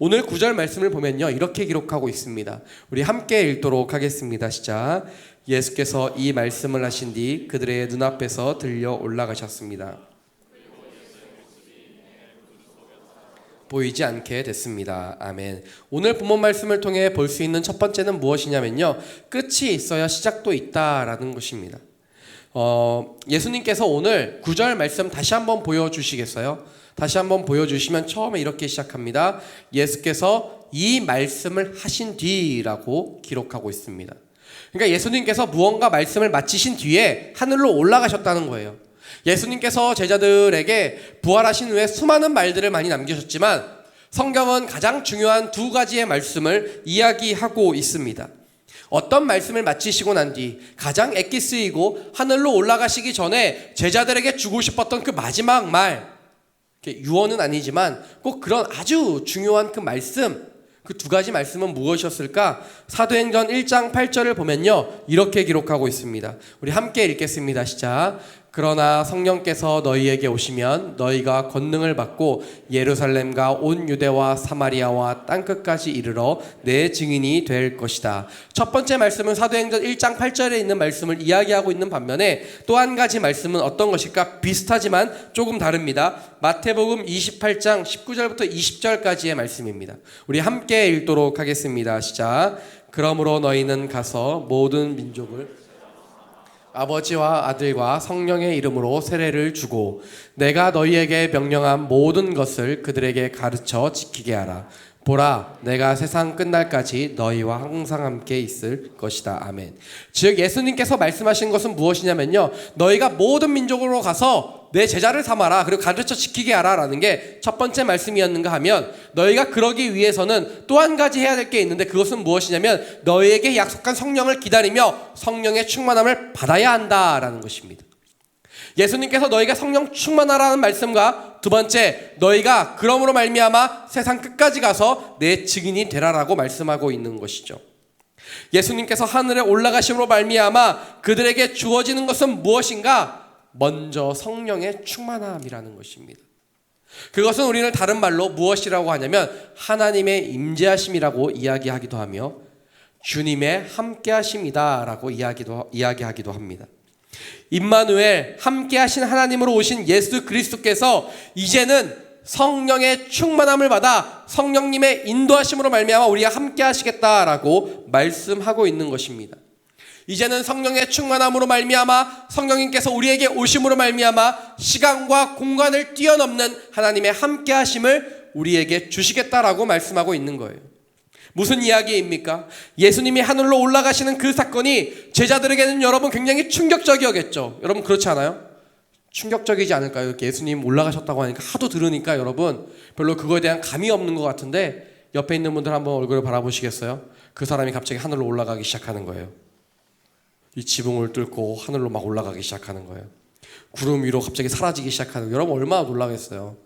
오늘 9절 말씀을 보면요, 이렇게 기록하고 있습니다. 우리 함께 읽도록 하겠습니다. 시작. 예수께서 이 말씀을 하신 뒤 그들의 눈앞에서 들려 올라가셨습니다. 보이지 않게 됐습니다. 아멘. 오늘 본문 말씀을 통해 볼 수 있는 첫 번째는 무엇이냐면요, 끝이 있어야 시작도 있다라는 것입니다. 예수님께서 오늘 9절 말씀 다시 한번 보여주시겠어요? 다시 한번 보여주시면 처음에 이렇게 시작합니다. 예수께서 이 말씀을 하신 뒤라고 기록하고 있습니다. 그러니까 예수님께서 무언가 말씀을 마치신 뒤에 하늘로 올라가셨다는 거예요. 예수님께서 제자들에게 부활하신 후에 수많은 말들을 많이 남기셨지만 성경은 가장 중요한 두 가지의 말씀을 이야기하고 있습니다. 어떤 말씀을 마치시고 난 뒤 가장 애기 쓰이고 하늘로 올라가시기 전에 제자들에게 주고 싶었던 그 마지막 말, 유언은 아니지만 꼭 그런 아주 중요한 그 말씀, 그 두 가지 말씀은 무엇이었을까? 사도행전 1장 8절을 보면요, 이렇게 기록하고 있습니다. 우리 함께 읽겠습니다. 시작. 그러나 성령께서 너희에게 오시면 너희가 권능을 받고 예루살렘과 온 유대와 사마리아와 땅끝까지 이르러 내 증인이 될 것이다. 첫 번째 말씀은 사도행전 1장 8절에 있는 말씀을 이야기하고 있는 반면에 또 한 가지 말씀은 어떤 것일까? 비슷하지만 조금 다릅니다. 마태복음 28장 19절부터 20절까지의 말씀입니다. 우리 함께 읽도록 하겠습니다. 시작. 그러므로 너희는 가서 모든 민족을 아버지와 아들과 성령의 이름으로 세례를 주고 내가 너희에게 명령한 모든 것을 그들에게 가르쳐 지키게 하라. 보라, 내가 세상 끝날까지 너희와 항상 함께 있을 것이다. 아멘. 즉 예수님께서 말씀하신 것은 무엇이냐면요, 너희가 모든 민족으로 가서 내 제자를 삼아라, 그리고 가르쳐 지키게 하라 라는 게 첫 번째 말씀이었는가 하면, 너희가 그러기 위해서는 또 한 가지 해야 될 게 있는데 그것은 무엇이냐면 너희에게 약속한 성령을 기다리며 성령의 충만함을 받아야 한다라는 것입니다. 예수님께서 너희가 성령 충만하라는 말씀과 두 번째, 너희가 그러므로 말미암아 세상 끝까지 가서 내 증인이 되라라고 말씀하고 있는 것이죠. 예수님께서 하늘에 올라가심으로 말미암아 그들에게 주어지는 것은 무엇인가? 먼저 성령의 충만함이라는 것입니다. 그것은 우리는 다른 말로 무엇이라고 하냐면 하나님의 임재하심이라고 이야기하기도 하며 주님의 함께하심이다라고 이야기하기도 합니다. 임마누엘, 함께하신 하나님으로 오신 예수 그리스도께서 이제는 성령의 충만함을 받아 성령님의 인도하심으로 말미암아 우리가 함께하시겠다라고 말씀하고 있는 것입니다. 이제는 성령의 충만함으로 말미암아 성령님께서 우리에게 오심으로 말미암아 시간과 공간을 뛰어넘는 하나님의 함께하심을 우리에게 주시겠다라고 말씀하고 있는 거예요. 무슨 이야기입니까? 예수님이 하늘로 올라가시는 그 사건이 제자들에게는 여러분 굉장히 충격적이었겠죠. 여러분 그렇지 않아요? 충격적이지 않을까요? 이렇게 예수님 올라가셨다고 하니까 하도 들으니까 여러분 별로 그거에 대한 감이 없는 것 같은데, 옆에 있는 분들 한번 얼굴을 바라보시겠어요? 그 사람이 갑자기 하늘로 올라가기 시작하는 거예요. 이 지붕을 뚫고 하늘로 막 올라가기 시작하는 거예요. 구름 위로 갑자기 사라지기 시작하는 거예요. 여러분 얼마나 놀라겠어요.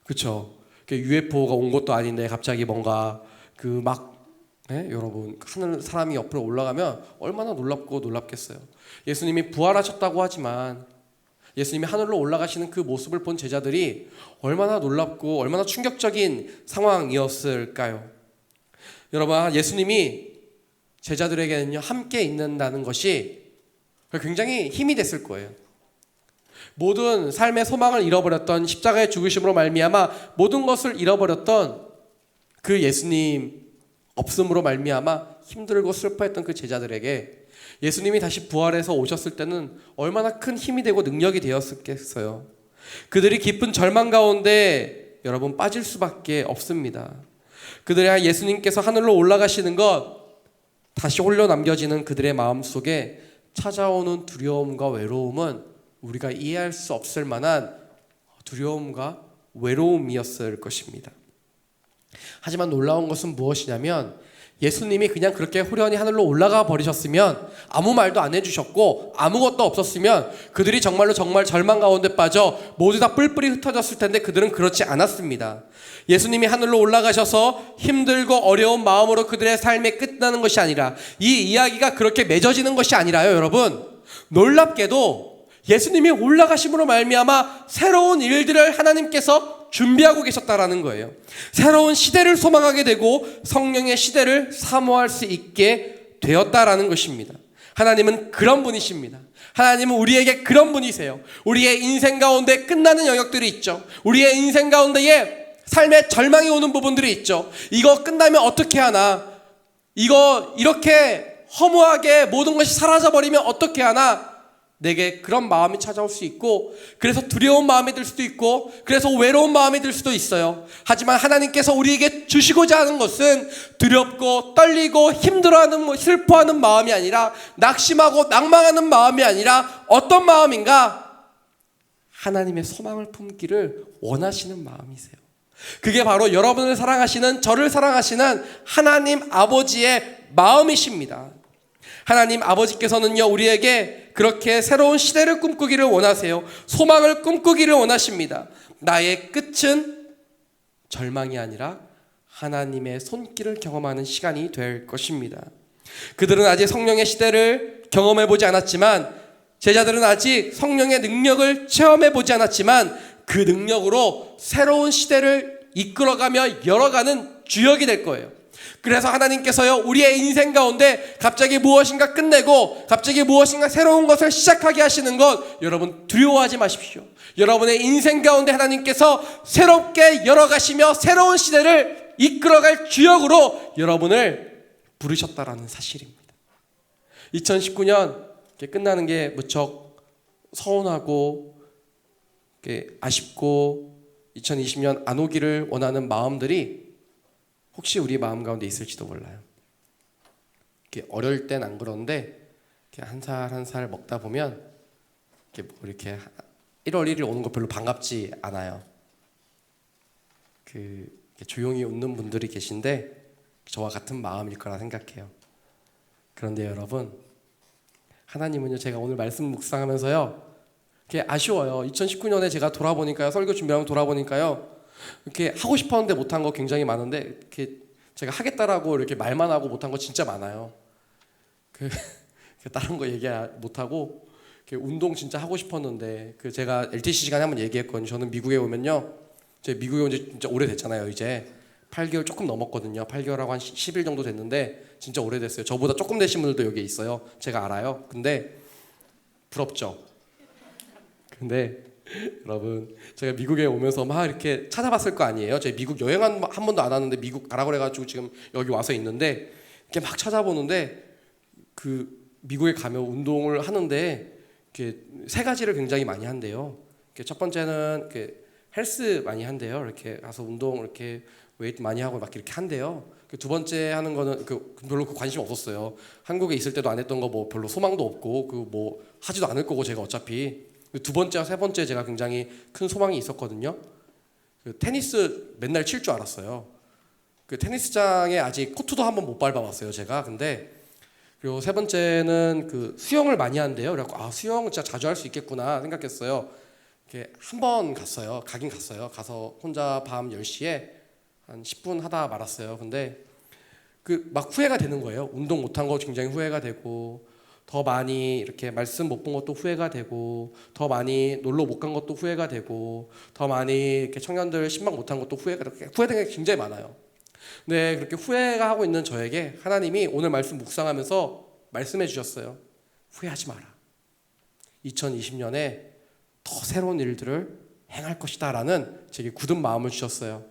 그렇죠? UFO가 온 것도 아닌데 갑자기 뭔가 여러분 하늘 사람이 옆으로 올라가면 얼마나 놀랍겠어요. 예수님이 부활하셨다고 하지만 예수님이 하늘로 올라가시는 그 모습을 본 제자들이 얼마나 놀랍고 얼마나 충격적인 상황이었을까요? 여러분, 예수님이 제자들에게는요 함께 있는다는 것이 굉장히 힘이 됐을 거예요. 모든 삶의 소망을 잃어버렸던, 십자가의 죽으심으로 말미암아 모든 것을 잃어버렸던 그 예수님 없음으로 말미암아 힘들고 슬퍼했던 그 제자들에게 예수님이 다시 부활해서 오셨을 때는 얼마나 큰 힘이 되고 능력이 되었겠어요. 그들이 깊은 절망 가운데 여러분 빠질 수밖에 없습니다. 그들의 예수님께서 하늘로 올라가시는 것, 다시 홀로 남겨지는 그들의 마음속에 찾아오는 두려움과 외로움은 우리가 이해할 수 없을 만한 두려움과 외로움이었을 것입니다. 하지만 놀라운 것은 무엇이냐면 예수님이 그냥 그렇게 호련히 하늘로 올라가 버리셨으면, 아무 말도 안 해주셨고 아무것도 없었으면 그들이 정말 절망 가운데 빠져 모두 다 뿔뿔이 흩어졌을 텐데 그들은 그렇지 않았습니다. 예수님이 하늘로 올라가셔서 힘들고 어려운 마음으로 그들의 삶이 끝나는 것이 아니라, 이 이야기가 그렇게 맺어지는 것이 아니라요, 여러분, 놀랍게도 예수님이 올라가심으로 말미암아 새로운 일들을 하나님께서 준비하고 계셨다라는 거예요. 새로운 시대를 소망하게 되고 성령의 시대를 사모할 수 있게 되었다라는 것입니다. 하나님은 그런 분이십니다. 하나님은 우리에게 그런 분이세요. 우리의 인생 가운데 끝나는 영역들이 있죠. 우리의 인생 가운데에 삶의 절망이 오는 부분들이 있죠. 이거 끝나면 어떻게 하나? 이거 이렇게 허무하게 모든 것이 사라져버리면 어떻게 하나? 내게 그런 마음이 찾아올 수 있고, 그래서 두려운 마음이 들 수도 있고, 그래서 외로운 마음이 들 수도 있어요. 하지만 하나님께서 우리에게 주시고자 하는 것은 두렵고 떨리고 힘들어하는, 슬퍼하는 마음이 아니라, 낙심하고 낭망하는 마음이 아니라 어떤 마음인가? 하나님의 소망을 품기를 원하시는 마음이세요. 그게 바로 여러분을 사랑하시는, 저를 사랑하시는 하나님 아버지의 마음이십니다. 하나님 아버지께서는요, 우리에게 그렇게 새로운 시대를 꿈꾸기를 원하세요. 소망을 꿈꾸기를 원하십니다. 나의 끝은 절망이 아니라 하나님의 손길을 경험하는 시간이 될 것입니다. 그들은 아직 성령의 시대를 경험해보지 않았지만, 제자들은 아직 성령의 능력을 체험해보지 않았지만, 그 능력으로 새로운 시대를 이끌어가며 열어가는 주역이 될 거예요. 그래서 하나님께서요, 우리의 인생 가운데 갑자기 무엇인가 끝내고 갑자기 무엇인가 새로운 것을 시작하게 하시는 것, 여러분 두려워하지 마십시오. 여러분의 인생 가운데 하나님께서 새롭게 열어가시며 새로운 시대를 이끌어갈 주역으로 여러분을 부르셨다라는 사실입니다. 2019년 끝나는 게 무척 서운하고 아쉽고 2020년 안 오기를 원하는 마음들이 혹시 우리 마음 가운데 있을지도 몰라요. 어려울 땐 안 그런데 한 살 한 살 먹다 보면 이렇게 1월 1일 오는 거 별로 반갑지 않아요. 조용히 웃는 분들이 계신데 저와 같은 마음일 거라 생각해요. 그런데 여러분, 하나님은요, 제가 오늘 말씀 묵상하면서요, 아쉬워요. 2019년에 제가 돌아보니까요, 설교 준비하면 돌아보니까요, 이렇게 하고 싶었는데 못한 거 굉장히 많은데, 이렇게 제가 하겠다라고 이렇게 말만 하고 못한 거 진짜 많아요. 다른 거 얘기 못하고, 운동 진짜 하고 싶었는데, 제가 LTC 시간에 한번 얘기했거든요. 저는 미국에 오면요, 제가 미국에 온 지 진짜 오래됐잖아요. 이제 8개월 조금 넘었거든요. 8개월하고 한 10일 정도 됐는데 진짜 오래됐어요. 저보다 조금 되신 분들도 여기 있어요. 제가 알아요. 근데 부럽죠. 근데 여러분, 제가 미국에 오면서 막 이렇게 찾아봤을 거 아니에요. 제가 미국 여행 한 번도 안 왔는데 미국 가라 그래가지고 지금 여기 와서 있는데, 이렇게 막 찾아보는데 미국에 가면 운동을 하는데 이렇게 세 가지를 굉장히 많이 한대요. 첫 번째는 헬스 많이 한대요. 이렇게 가서 운동 이렇게 웨이트 많이 하고 막 이렇게 한대요. 두 번째 하는 거는 별로 관심 없었어요. 한국에 있을 때도 안 했던 거 뭐 별로 소망도 없고 뭐 하지도 않을 거고 제가 어차피. 두 번째와 세 번째 제가 굉장히 큰 소망이 있었거든요. 테니스 맨날 칠 줄 알았어요. 테니스장에 아직 코트도 한번 못 밟아봤어요, 제가. 근데 그리고 세 번째는 수영을 많이 한대요. 그래갖고 수영 진짜 자주 할 수 있겠구나 생각했어요. 한 번 갔어요. 가긴 갔어요. 가서 혼자 밤 10시에 한 10분 하다 말았어요. 근데 막 후회가 되는 거예요. 운동 못한 거 굉장히 후회가 되고, 더 많이 이렇게 말씀 못 본 것도 후회가 되고, 더 많이 놀러 못 간 것도 후회가 되고, 더 많이 이렇게 청년들 신방 못한 것도 후회되는 게 굉장히 많아요. 근데 그렇게 후회가 하고 있는 저에게 하나님이 오늘 말씀 묵상하면서 말씀해 주셨어요. 후회하지 마라. 2020년에 더 새로운 일들을 행할 것이다 라는 제게 굳은 마음을 주셨어요.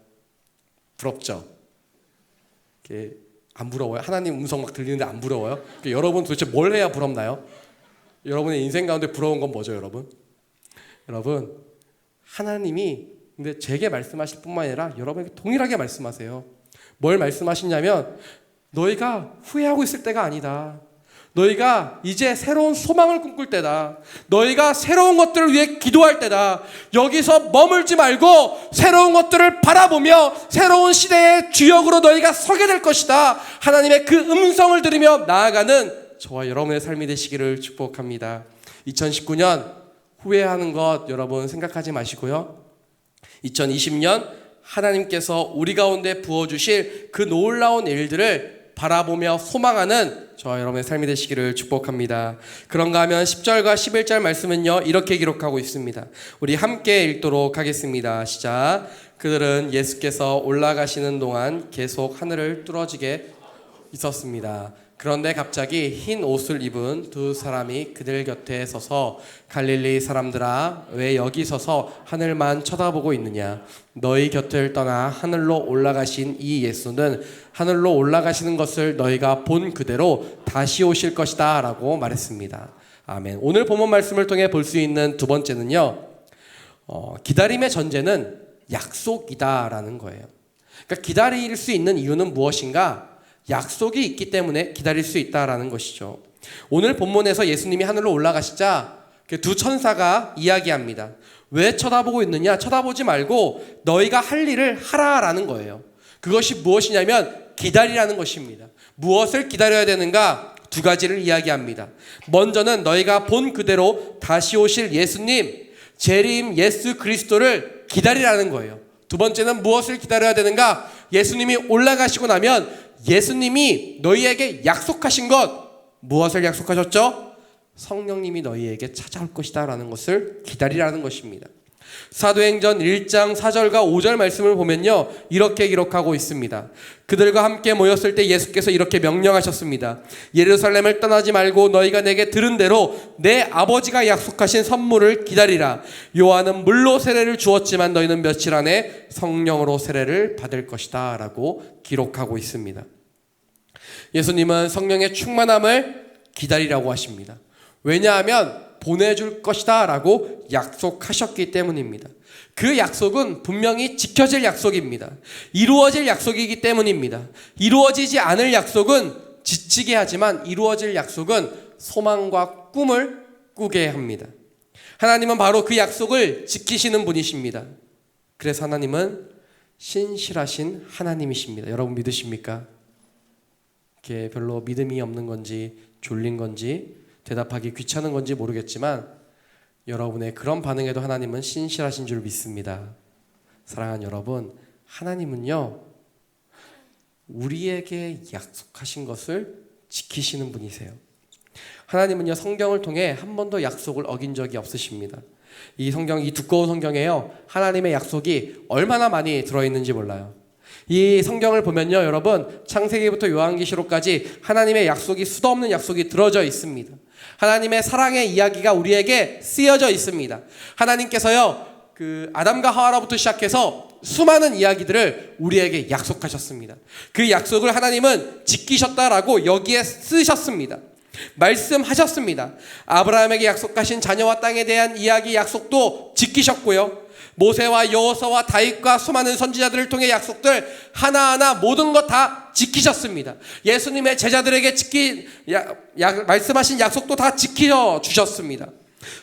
부럽죠? 안 부러워요? 하나님 음성 막 들리는데 안 부러워요? 여러분 도대체 뭘 해야 부럽나요? 여러분의 인생 가운데 부러운 건 뭐죠, 여러분? 여러분, 하나님이 근데 제게 말씀하실 뿐만 아니라 여러분에게 동일하게 말씀하세요. 뭘 말씀하시냐면, 너희가 후회하고 있을 때가 아니다. 너희가 이제 새로운 소망을 꿈꿀 때다. 너희가 새로운 것들을 위해 기도할 때다. 여기서 머물지 말고 새로운 것들을 바라보며 새로운 시대의 주역으로 너희가 서게 될 것이다. 하나님의 그 음성을 들으며 나아가는 저와 여러분의 삶이 되시기를 축복합니다. 2019년 후회하는 것 여러분 생각하지 마시고요. 2020년 하나님께서 우리 가운데 부어주실 그 놀라운 일들을 바라보며 소망하는 저와 여러분의 삶이 되시기를 축복합니다. 그런가 하면 10절과 11절 말씀은요, 이렇게 기록하고 있습니다. 우리 함께 읽도록 하겠습니다. 시작. 그들은 예수께서 올라가시는 동안 계속 하늘을 뚫어지게 있었습니다. 그런데 갑자기 흰 옷을 입은 두 사람이 그들 곁에 서서, 갈릴리 사람들아, 왜 여기 서서 하늘만 쳐다보고 있느냐? 너희 곁을 떠나 하늘로 올라가신 이 예수는 하늘로 올라가시는 것을 너희가 본 그대로 다시 오실 것이다 라고 말했습니다. 아멘. 오늘 본문 말씀을 통해 볼 수 있는 두 번째는요, 기다림의 전제는 약속이다 라는 거예요. 그러니까 기다릴 수 있는 이유는 무엇인가? 약속이 있기 때문에 기다릴 수 있다라는 것이죠. 오늘 본문에서 예수님이 하늘로 올라가시자 두 천사가 이야기합니다. 왜 쳐다보고 있느냐? 쳐다보지 말고 너희가 할 일을 하라라는 거예요. 그것이 무엇이냐면 기다리라는 것입니다. 무엇을 기다려야 되는가? 두 가지를 이야기합니다. 먼저는 너희가 본 그대로 다시 오실 예수님, 재림 예수 그리스도를 기다리라는 거예요. 두 번째는 무엇을 기다려야 되는가? 예수님이 올라가시고 나면 예수님이 너희에게 약속하신 것, 무엇을 약속하셨죠? 성령님이 너희에게 찾아올 것이다 라는 것을 기다리라는 것입니다. 사도행전 1장 4절과 5절 말씀을 보면요, 이렇게 기록하고 있습니다. 그들과 함께 모였을 때 예수께서 이렇게 명령하셨습니다. 예루살렘을 떠나지 말고 너희가 내게 들은 대로 내 아버지가 약속하신 선물을 기다리라. 요한은 물로 세례를 주었지만 너희는 며칠 안에 성령으로 세례를 받을 것이다 라고 기록하고 있습니다. 예수님은 성령의 충만함을 기다리라고 하십니다. 왜냐하면 보내줄 것이다 라고 약속하셨기 때문입니다. 그 약속은 분명히 지켜질 약속입니다. 이루어질 약속이기 때문입니다. 이루어지지 않을 약속은 지치게 하지만 이루어질 약속은 소망과 꿈을 꾸게 합니다. 하나님은 바로 그 약속을 지키시는 분이십니다. 그래서 하나님은 신실하신 하나님이십니다. 여러분 믿으십니까? 이게 별로 믿음이 없는 건지 졸린 건지 대답하기 귀찮은 건지 모르겠지만 여러분의 그런 반응에도 하나님은 신실하신 줄 믿습니다. 사랑하는 여러분, 하나님은요 우리에게 약속하신 것을 지키시는 분이세요. 하나님은요 성경을 통해 한 번도 약속을 어긴 적이 없으십니다. 이 성경, 이 두꺼운 성경에요 하나님의 약속이 얼마나 많이 들어있는지 몰라요. 이 성경을 보면요 여러분, 창세기부터 요한계시록까지 하나님의 약속이 수도 없는 약속이 들어져 있습니다. 하나님의 사랑의 이야기가 우리에게 쓰여져 있습니다. 하나님께서요 그 아담과 하와로부터 시작해서 수많은 이야기들을 우리에게 약속하셨습니다. 그 약속을 하나님은 지키셨다라고 여기에 쓰셨습니다. 말씀하셨습니다. 아브라함에게 약속하신 자녀와 땅에 대한 이야기 약속도 지키셨고요, 모세와 여호수아와 다윗과 수많은 선지자들을 통해 약속들 하나하나 모든 것 다 지키셨습니다. 예수님의 제자들에게 말씀하신 약속도 다 지켜주셨습니다.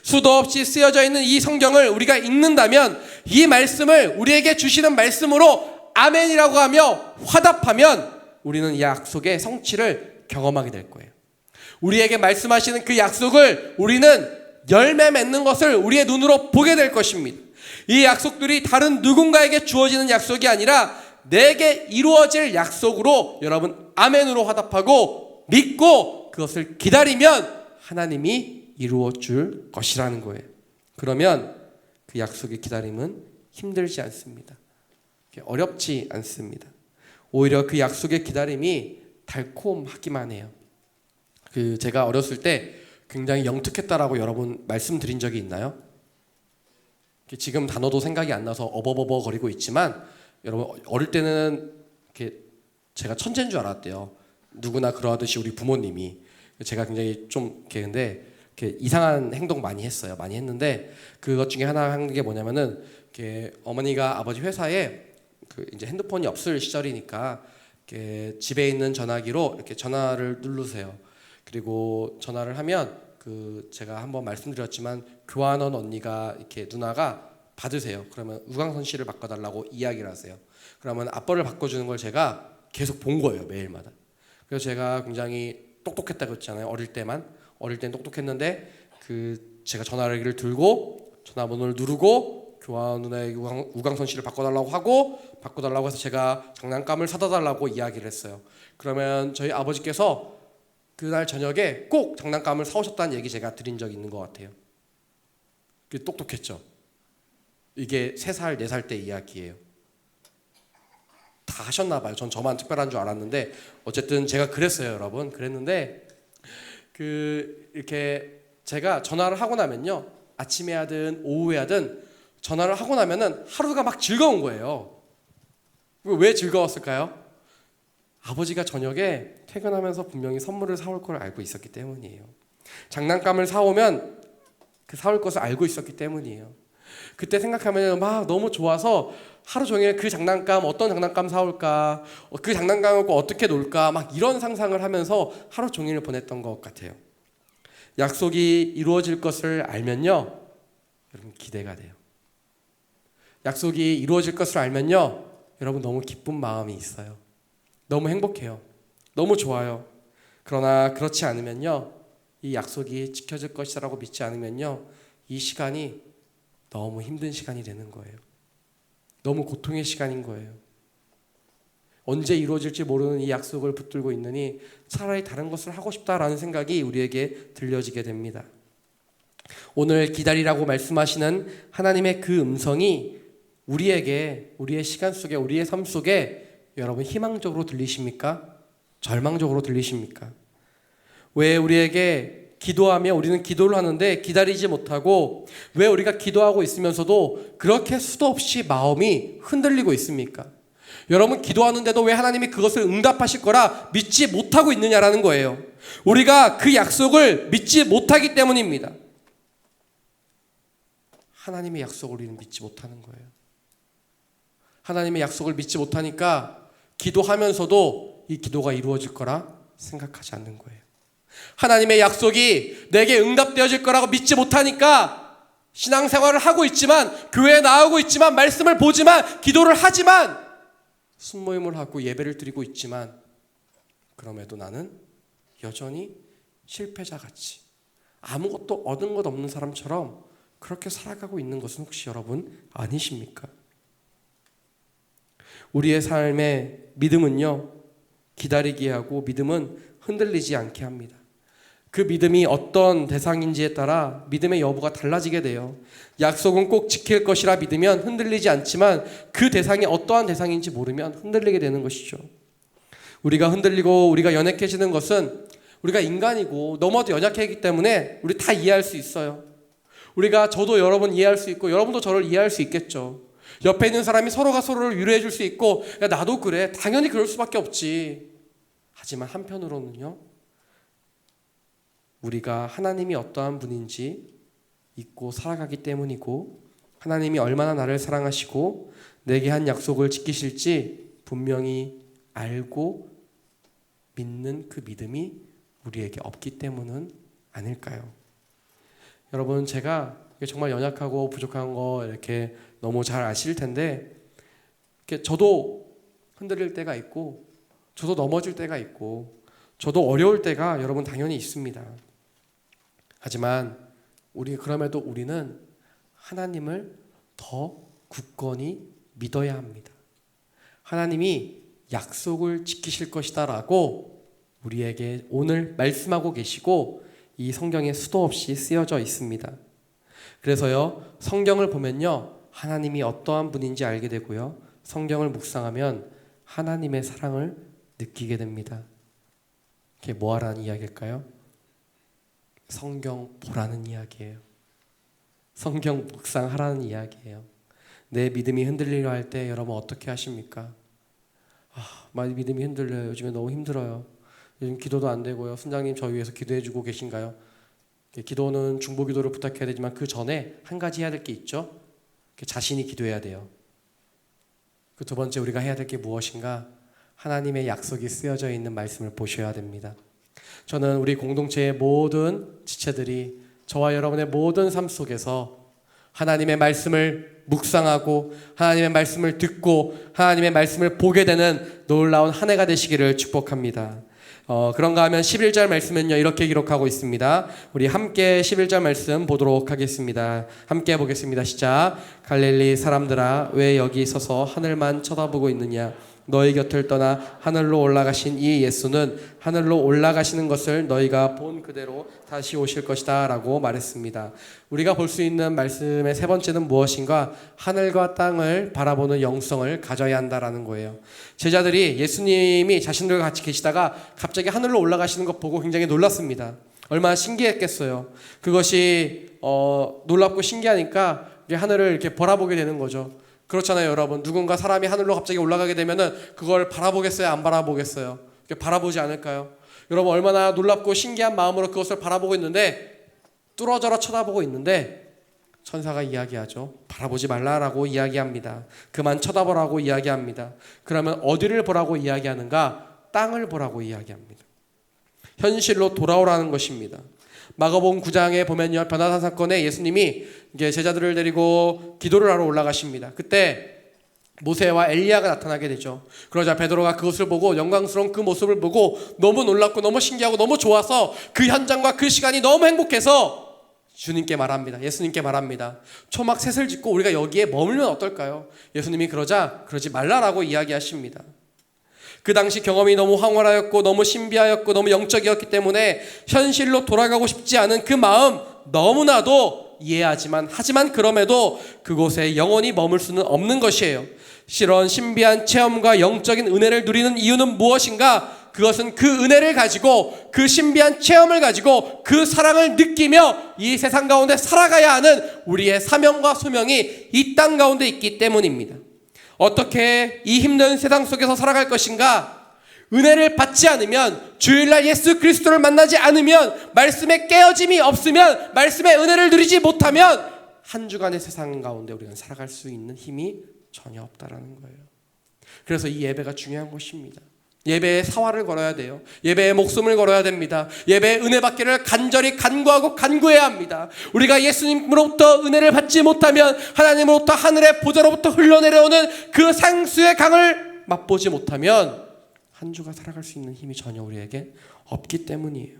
수도 없이 쓰여져 있는 이 성경을 우리가 읽는다면 이 말씀을 우리에게 주시는 말씀으로 아멘이라고 하며 화답하면 우리는 이 약속의 성취를 경험하게 될 거예요. 우리에게 말씀하시는 그 약속을 우리는 열매 맺는 것을 우리의 눈으로 보게 될 것입니다. 이 약속들이 다른 누군가에게 주어지는 약속이 아니라 내게 이루어질 약속으로 여러분 아멘으로 화답하고 믿고 그것을 기다리면 하나님이 이루어 줄 것이라는 거예요. 그러면 그 약속의 기다림은 힘들지 않습니다. 어렵지 않습니다. 오히려 그 약속의 기다림이 달콤하기만 해요. 제가 어렸을 때 굉장히 영특했다라고 여러분 말씀드린 적이 있나요? 지금 단어도 생각이 안 나서 어버버버 거리고 있지만 여러분 어릴 때는 제가 천재인 줄 알았대요. 누구나 그러하듯이 우리 부모님이. 제가 굉장히 좀 근데 이상한 행동 많이 했어요. 많이 했는데 그것 중에 하나 한 게 뭐냐면은 어머니가 아버지 회사에 이제 핸드폰이 없을 시절이니까 집에 있는 전화기로 이렇게 전화를 누르세요. 그리고 전화를 하면 제가 한번 말씀드렸지만 교환원 언니가 누나가 받으세요. 그러면 우광선 씨를 바꿔달라고 이야기를 하세요. 그러면 아빠를 바꿔주는 걸 제가 계속 본 거예요, 매일마다. 그래서 제가 굉장히 똑똑했다고 했잖아요. 어릴 때는 똑똑했는데 제가 전화기를 들고 전화번호를 누르고 교환 누나의 우광선 씨를 바꿔달라고 해서 제가 장난감을 사다 달라고 이야기를 했어요. 그러면 저희 아버지께서 그날 저녁에 꼭 장난감을 사오셨다는 얘기 제가 드린 적이 있는 것 같아요. 똑똑했죠. 이게 3살, 4살 때 이야기예요. 다 하셨나 봐요. 전 저만 특별한 줄 알았는데 어쨌든 제가 그랬어요, 여러분. 그랬는데 이렇게 제가 전화를 하고 나면요, 아침에 하든 오후에 하든 전화를 하고 나면은 하루가 막 즐거운 거예요. 왜 즐거웠을까요? 아버지가 저녁에 퇴근하면서 분명히 선물을 사올 걸 알고 있었기 때문이에요. 장난감을 사오면 사올 것을 알고 있었기 때문이에요. 그때 생각하면 막 너무 좋아서 하루 종일 그 장난감, 어떤 장난감 사올까, 그 장난감을 어떻게 놀까, 막 이런 상상을 하면서 하루 종일을 보냈던 것 같아요. 약속이 이루어질 것을 알면요, 여러분 기대가 돼요. 약속이 이루어질 것을 알면요, 여러분 너무 기쁜 마음이 있어요. 너무 행복해요. 너무 좋아요. 그러나 그렇지 않으면요, 이 약속이 지켜질 것이라고 믿지 않으면요, 이 시간이 너무 힘든 시간이 되는 거예요. 너무 고통의 시간인 거예요. 언제 이루어질지 모르는 이 약속을 붙들고 있느니 차라리 다른 것을 하고 싶다라는 생각이 우리에게 들려지게 됩니다. 오늘 기다리라고 말씀하시는 하나님의 그 음성이 우리에게, 우리의 시간 속에, 우리의 삶 속에 여러분 희망적으로 들리십니까? 절망적으로 들리십니까? 왜 우리에게 기도하며 우리는 기도를 하는데 기다리지 못하고, 왜 우리가 기도하고 있으면서도 그렇게 수도 없이 마음이 흔들리고 있습니까? 여러분, 기도하는데도 왜 하나님이 그것을 응답하실 거라 믿지 못하고 있느냐라는 거예요. 우리가 그 약속을 믿지 못하기 때문입니다. 하나님의 약속을 우리는 믿지 못하는 거예요. 하나님의 약속을 믿지 못하니까 기도하면서도 이 기도가 이루어질 거라 생각하지 않는 거예요. 하나님의 약속이 내게 응답되어질 거라고 믿지 못하니까 신앙생활을 하고 있지만, 교회에 나오고 있지만, 말씀을 보지만, 기도를 하지만, 순모임을 하고 예배를 드리고 있지만, 그럼에도 나는 여전히 실패자같이 아무것도 얻은 것 없는 사람처럼 그렇게 살아가고 있는 것은 혹시 여러분 아니십니까? 우리의 삶의 믿음은요, 기다리게 하고 믿음은 흔들리지 않게 합니다. 그 믿음이 어떤 대상인지에 따라 믿음의 여부가 달라지게 돼요. 약속은 꼭 지킬 것이라 믿으면 흔들리지 않지만, 그 대상이 어떠한 대상인지 모르면 흔들리게 되는 것이죠. 우리가 흔들리고 우리가 연약해지는 것은 우리가 인간이고 너무도 연약하기 때문에 우리 다 이해할 수 있어요. 우리가, 저도 여러분 이해할 수 있고 여러분도 저를 이해할 수 있겠죠. 옆에 있는 사람이 서로가 서로를 위로해 줄 수 있고, 야 나도 그래, 당연히 그럴 수밖에 없지. 하지만 한편으로는요, 우리가 하나님이 어떠한 분인지 잊고 살아가기 때문이고, 하나님이 얼마나 나를 사랑하시고 내게 한 약속을 지키실지 분명히 알고 믿는 그 믿음이 우리에게 없기 때문은 아닐까요? 여러분, 제가 정말 연약하고 부족한 거 이렇게 너무 잘 아실 텐데, 이렇게 저도 흔들릴 때가 있고, 저도 넘어질 때가 있고, 저도 어려울 때가 여러분 당연히 있습니다. 하지만 그럼에도 우리는 하나님을 더 굳건히 믿어야 합니다. 하나님이 약속을 지키실 것이다 라고 우리에게 오늘 말씀하고 계시고, 이 성경에 수도 없이 쓰여져 있습니다. 그래서요, 성경을 보면요, 하나님이 어떠한 분인지 알게 되고요, 성경을 묵상하면 하나님의 사랑을 느끼게 됩니다. 이게 뭐 하라는 이야기일까요? 성경 보라는 이야기예요. 성경 묵상하라는 이야기예요. 내 믿음이 흔들리려 할 때 여러분 어떻게 하십니까? 많이 믿음이 흔들려요. 요즘에 너무 힘들어요. 요즘 기도도 안 되고요. 순장님 저 위해서 기도해 주고 계신가요? 기도는 중보기도를 부탁해야 되지만 그 전에 한 가지 해야 될 게 있죠. 자신이 기도해야 돼요. 그 두 번째 우리가 해야 될 게 무엇인가? 하나님의 약속이 쓰여져 있는 말씀을 보셔야 됩니다. 저는 우리 공동체의 모든 지체들이 저와 여러분의 모든 삶 속에서 하나님의 말씀을 묵상하고 하나님의 말씀을 듣고 하나님의 말씀을 보게 되는 놀라운 한 해가 되시기를 축복합니다. 그런가 하면 11절 말씀은요, 이렇게 기록하고 있습니다. 우리 함께 11절 말씀 보도록 하겠습니다. 함께 보겠습니다. 시작. 갈릴리 사람들아, 왜 여기 서서 하늘만 쳐다보고 있느냐? 너희 곁을 떠나 하늘로 올라가신 이 예수는 하늘로 올라가시는 것을 너희가 본 그대로 다시 오실 것이다 라고 말했습니다. 우리가 볼 수 있는 말씀의 세 번째는 무엇인가? 하늘과 땅을 바라보는 영성을 가져야 한다라는 거예요. 제자들이 예수님이 자신들과 같이 계시다가 갑자기 하늘로 올라가시는 것 보고 굉장히 놀랐습니다. 얼마나 신기했겠어요. 그것이 놀랍고 신기하니까 하늘을 이렇게 바라보게 되는 거죠. 그렇잖아요, 여러분. 누군가 사람이 하늘로 갑자기 올라가게 되면은 그걸 바라보겠어요, 안 바라보겠어요? 바라보지 않을까요? 여러분, 얼마나 놀랍고 신기한 마음으로 그것을 바라보고 있는데, 뚫어져라 쳐다보고 있는데 천사가 이야기하죠. 바라보지 말라라고 이야기합니다. 그만 쳐다보라고 이야기합니다. 그러면 어디를 보라고 이야기하는가? 땅을 보라고 이야기합니다. 현실로 돌아오라는 것입니다. 마가복음 9장에 보면요, 변화산 사건에 예수님이 이제 제자들을 데리고 기도를 하러 올라가십니다. 그때 모세와 엘리야가 나타나게 되죠. 그러자 베드로가 그것을 보고, 영광스러운 그 모습을 보고 너무 놀랍고 너무 신기하고 너무 좋아서 그 현장과 그 시간이 너무 행복해서 주님께 말합니다. 예수님께 말합니다. 초막 셋을 짓고 우리가 여기에 머물면 어떨까요? 예수님이 그러자 그러지 말라라고 이야기하십니다. 그 당시 경험이 너무 황홀하였고 너무 신비하였고 너무 영적이었기 때문에 현실로 돌아가고 싶지 않은 그 마음 너무나도 하지만 그럼에도 그곳에 영원히 머물 수는 없는 것이에요. 이런 신비한 체험과 영적인 은혜를 누리는 이유는 무엇인가? 그것은 그 은혜를 가지고, 그 신비한 체험을 가지고, 그 사랑을 느끼며 이 세상 가운데 살아가야 하는 우리의 사명과 소명이 이 땅 가운데 있기 때문입니다. 어떻게 이 힘든 세상 속에서 살아갈 것인가? 은혜를 받지 않으면, 주일날 예수 그리스도를 만나지 않으면, 말씀에 깨어짐이 없으면, 말씀의 은혜를 누리지 못하면 한 주간의 세상 가운데 우리가 살아갈 수 있는 힘이 전혀 없다라는 거예요. 그래서 이 예배가 중요한 것입니다. 예배에 사활을 걸어야 돼요. 예배에 목숨을 걸어야 됩니다. 예배에 은혜 받기를 간절히 간구하고 간구해야 합니다. 우리가 예수님으로부터 은혜를 받지 못하면, 하나님으로부터 하늘의 보좌로부터 흘러내려오는 그 상수의 강을 맛보지 못하면 한 주가 살아갈 수 있는 힘이 전혀 우리에게 없기 때문이에요.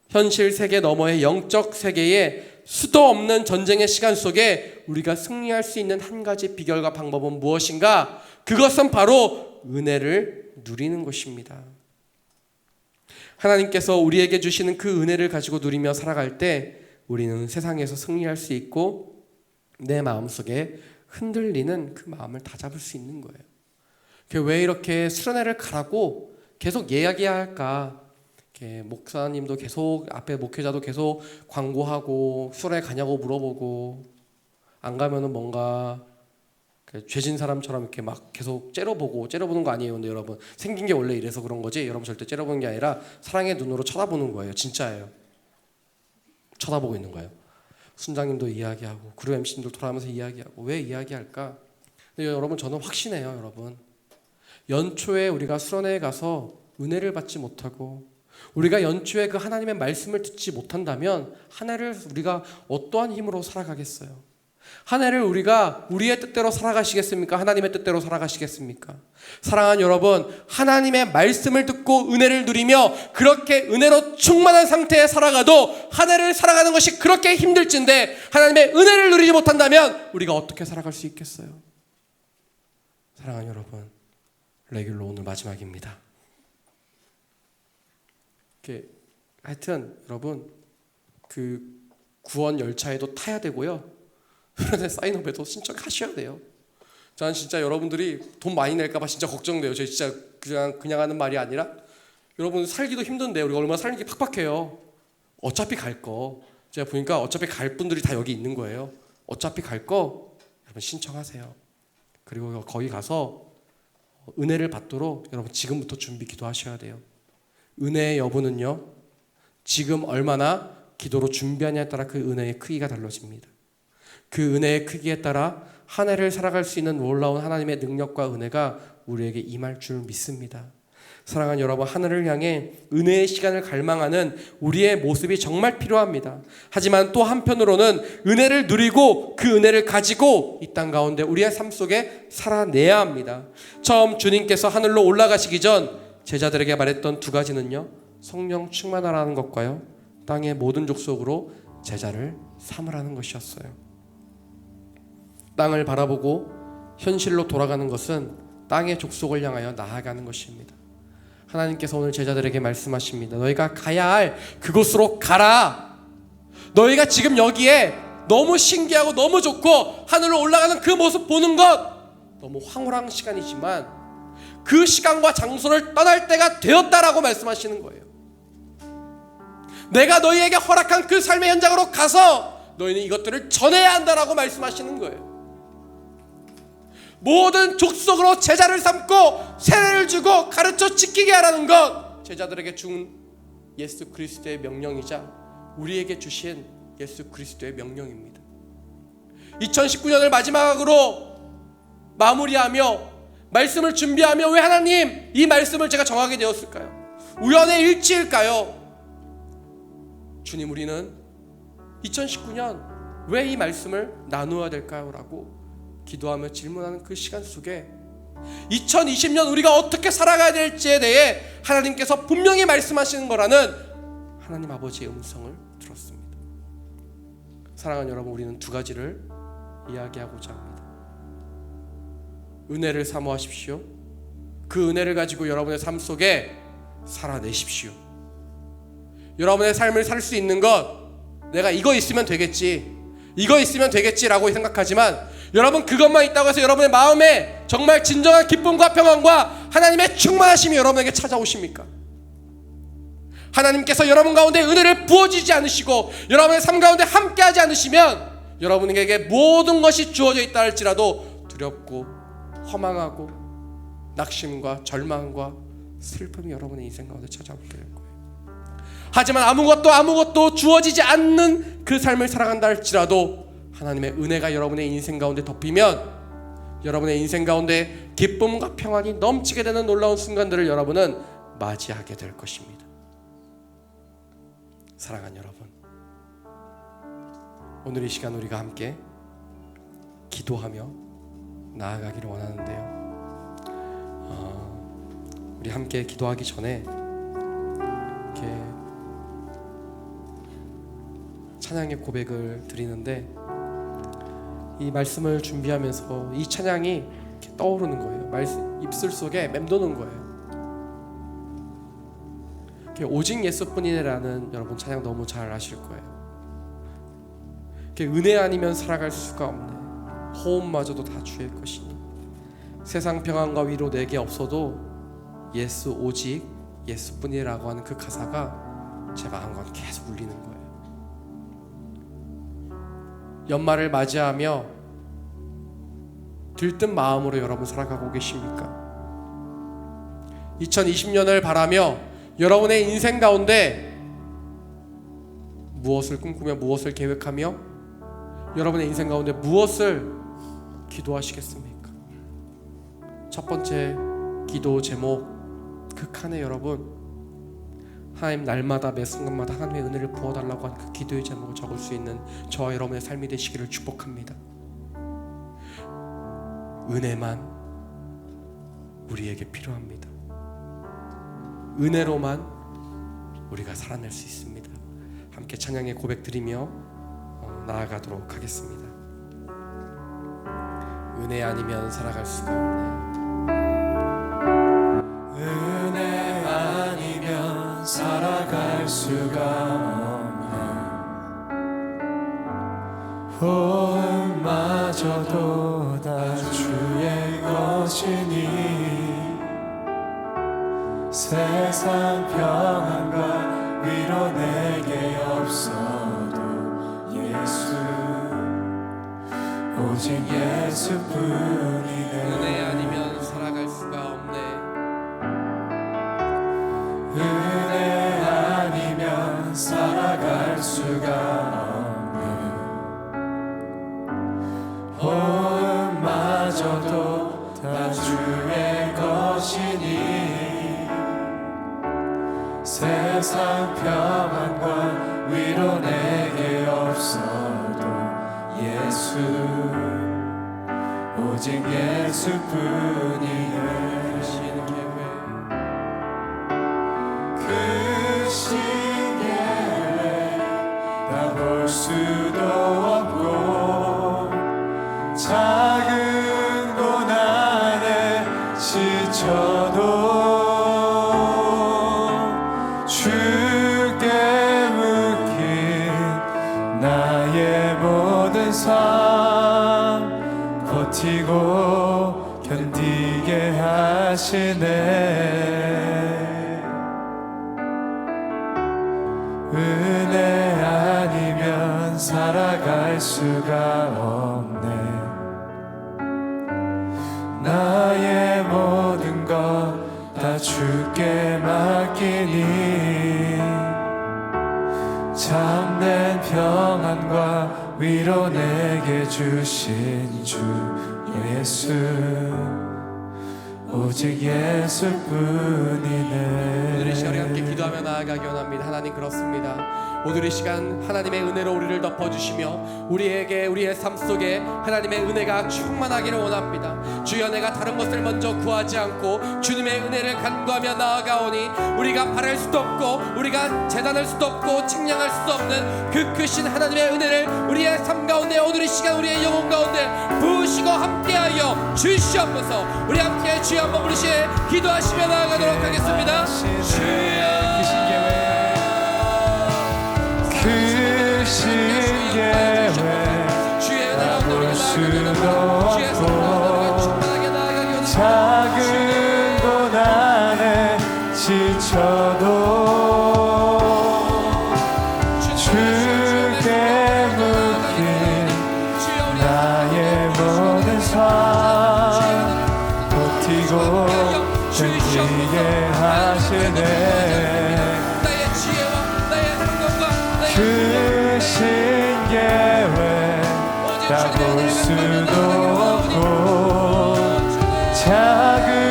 현실 세계 너머의 영적 세계에 수도 없는 전쟁의 시간 속에 우리가 승리할 수 있는 한 가지 비결과 방법은 무엇인가? 그것은 바로 은혜를 누리는 것입니다. 하나님께서 우리에게 주시는 그 은혜를 가지고 누리며 살아갈 때 우리는 세상에서 승리할 수 있고 내 마음속에 흔들리는 그 마음을 다잡을 수 있는 거예요. 왜 이렇게 수련회를 가라고 계속 이야기해야 할까? 목사님도 계속, 앞에 목회자도 계속 광고하고 수련회 가냐고 물어보고, 안 가면은 뭔가 죄진 사람처럼 이렇게 막 계속 째려보는 거 아니에요. 근데 여러분, 생긴 게 원래 이래서 그런 거지, 여러분 절대 째려보는 게 아니라 사랑의 눈으로 쳐다보는 거예요. 진짜예요. 쳐다보고 있는 거예요. 순장님도 이야기하고 그룹 MC님도 돌아가면서 이야기하고. 왜 이야기할까? 근데 여러분, 저는 확신해요. 여러분, 연초에 우리가 수련회에 가서 은혜를 받지 못하고, 우리가 연초에 그 하나님의 말씀을 듣지 못한다면 한 해를 우리가 어떠한 힘으로 살아가겠어요? 한 해를 우리가 우리의 뜻대로 살아가시겠습니까? 하나님의 뜻대로 살아가시겠습니까? 사랑하는 여러분, 하나님의 말씀을 듣고 은혜를 누리며 그렇게 은혜로 충만한 상태에 살아가도 한 해를 살아가는 것이 그렇게 힘들진데, 하나님의 은혜를 누리지 못한다면 우리가 어떻게 살아갈 수 있겠어요? 사랑하는 여러분, 레귤로 오늘 마지막입니다. 하여튼 여러분, 그 구원 열차에도 타야 되고요, 그런데 사인업에도 신청하셔야 돼요. 저는 진짜 여러분들이 돈 많이 낼까봐 진짜 걱정돼요. 저 진짜 그냥 하는 말이 아니라, 여러분 살기도 힘든데 우리가 얼마나 살기 팍팍해요. 어차피 갈 거, 제가 보니까 어차피 갈 분들이 다 여기 있는 거예요. 어차피 갈 거 여러분 신청하세요. 그리고 거기 가서 은혜를 받도록 여러분 지금부터 준비 기도하셔야 돼요. 은혜의 여부는요, 지금 얼마나 기도로 준비하냐에 따라 그 은혜의 크기가 달라집니다. 그 은혜의 크기에 따라 한 해를 살아갈 수 있는 놀라운 하나님의 능력과 은혜가 우리에게 임할 줄 믿습니다. 사랑하는 여러분, 하늘을 향해 은혜의 시간을 갈망하는 우리의 모습이 정말 필요합니다. 하지만 또 한편으로는 은혜를 누리고 그 은혜를 가지고 이 땅 가운데 우리의 삶 속에 살아내야 합니다. 처음 주님께서 하늘로 올라가시기 전 제자들에게 말했던 두 가지는요, 성령 충만하라는 것과요, 땅의 모든 족속으로 제자를 삼으라는 것이었어요. 땅을 바라보고 현실로 돌아가는 것은 땅의 족속을 향하여 나아가는 것입니다. 하나님께서 오늘 제자들에게 말씀하십니다. 너희가 가야 할 그곳으로 가라. 너희가 지금 여기에 너무 신기하고 너무 좋고 하늘로 올라가는 그 모습 보는 것 너무 황홀한 시간이지만 그 시간과 장소를 떠날 때가 되었다라고 말씀하시는 거예요. 내가 너희에게 허락한 그 삶의 현장으로 가서 너희는 이것들을 전해야 한다라고 말씀하시는 거예요. 모든 족속으로 제자를 삼고 세례를 주고 가르쳐 지키게 하라는 것, 제자들에게 준 예수 그리스도의 명령이자 우리에게 주신 예수 그리스도의 명령입니다. 2019년을 마지막으로 마무리하며 말씀을 준비하며, 왜 하나님 이 말씀을 제가 정하게 되었을까요? 우연의 일치일까요? 주님, 우리는 2019년 왜 이 말씀을 나누어야 될까요? 라고 기도하며 질문하는 그 시간 속에 2020년 우리가 어떻게 살아가야 될지에 대해 하나님께서 분명히 말씀하시는 거라는 하나님 아버지의 음성을 들었습니다. 사랑하는 여러분, 우리는 두 가지를 이야기하고자 합니다. 은혜를 사모하십시오. 그 은혜를 가지고 여러분의 삶 속에 살아내십시오. 여러분의 삶을 살 수 있는 것, 내가 이거 있으면 되겠지, 이거 있으면 되겠지라고 생각하지만, 여러분 그것만 있다고 해서 여러분의 마음에 정말 진정한 기쁨과 평안과 하나님의 충만하심이 여러분에게 찾아오십니까? 하나님께서 여러분 가운데 은혜를 부어주지 않으시고 여러분의 삶 가운데 함께하지 않으시면 여러분에게 모든 것이 주어져 있다 할지라도 두렵고 허망하고 낙심과 절망과 슬픔이 여러분의 인생 가운데 찾아오게 될 거예요. 하지만 아무것도 주어지지 않는 그 삶을 살아간다 할지라도 하나님의 은혜가 여러분의 인생 가운데 덮이면 여러분의 인생 가운데 기쁨과 평안이 넘치게 되는 놀라운 순간들을 여러분은 맞이하게 될 것입니다. 사랑하는 여러분, 오늘 이 시간 우리가 함께 기도하며 나아가기를 원하는데요. 우리 함께 기도하기 전에 이렇게 찬양의 고백을 드리는데, 이 말씀을 준비하면서 이 찬양이 이렇게 떠오르는 거예요. 입술 속에 맴도는 거예요. 오직 예수뿐이라는 여러분 찬양 너무 잘 아실 거예요. 은혜 아니면 살아갈 수가 없네, 호흡마저도 다 주의 것이니, 세상 평안과 위로 내게 없어도 예수 오직 예수뿐이라고 하는 그 가사가 제 마음과 계속 울리는 거예요. 연말을 맞이하며 들뜬 마음으로 여러분 살아가고 계십니까? 2020년을 바라며 여러분의 인생 가운데 무엇을 꿈꾸며 무엇을 계획하며 여러분의 인생 가운데 무엇을 기도하시겠습니까? 첫 번째 기도 제목, 그 칸에 여러분 하나님 날마다 매 순간마다 하나님의 은혜를 부어달라고 하는 그 기도의 제목을 적을 수 있는 저와 여러분의 삶이 되시기를 축복합니다. 은혜만 우리에게 필요합니다. 은혜로만 우리가 살아낼 수 있습니다. 함께 찬양의 고백 드리며 나아가도록 하겠습니다. 은혜 아니면 살아갈 수가 없네. 은혜 아니면 살아갈 수가 없네. 호흡마저도 다 주의 것이니 세상 평안과 위로 내게 없어도 예수 오직 예수뿐이네. 은혜 아니면 살아갈 수가 없네. 은혜 아니면 살아갈 수가 없네. 호흡마저도 다 주의 것이니 세상 평안과 위로 내게 없어도 예수 오직 예수뿐이네. 그 신계획 다 볼 수도 없고 작은 고난에 지쳐도 주께 묶인 나의 모든 삶 버티고 견디게 하시네. 은혜 아니면 살아갈 수가 없네. 나의 모든 것 다 주께 맡기니 참된 평안과 위로 내게 주신 주 예수 오직 예수뿐이네. 오늘 이 시간에 함께 기도하며 기도하며 나아가기 원합니다. 하나님, 그렇습니다. 오늘 이 시간 하나님의 은혜로 우리를 덮어주시며 우리에게 우리의 삶 속에 하나님의 은혜가 충만하기를 원합니다. 주여, 내가 다른 것을 먼저 구하지 않고 주님의 은혜를 간구하며 나아가오니 우리가 바랄 수도 없고 우리가 재단할 수도 없고 측량할 수도 없는 그 크신 하나님의 은혜를 우리의 삶 가운데 오늘 이 시간 우리의 영혼 가운데 부으시고 함께하여 주시옵소서. 우리 함께 주여 한번 부르시에 기도하시며 나아가도록 하겠습니다. 주여, 크신 계획 나볼 수도 없고 작은 고난에 지쳐도 주께 묶인 나의 모든 삶 버티고 견디게 하시네. 크신 계획 다 볼 수도 없고 작은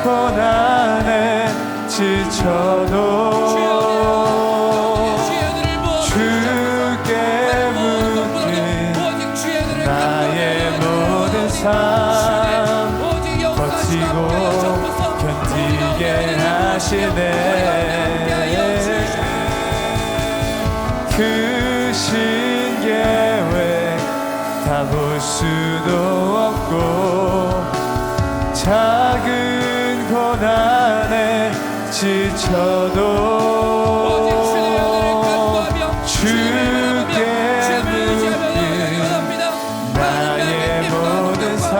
고난에 지쳐도 주께 묶인 나의 모든 삶 버티고 견디게 하시네. 크신 계획 다 볼 수도 없고 작은 고난에 지쳐도 주께 묶인 나의 모든 삶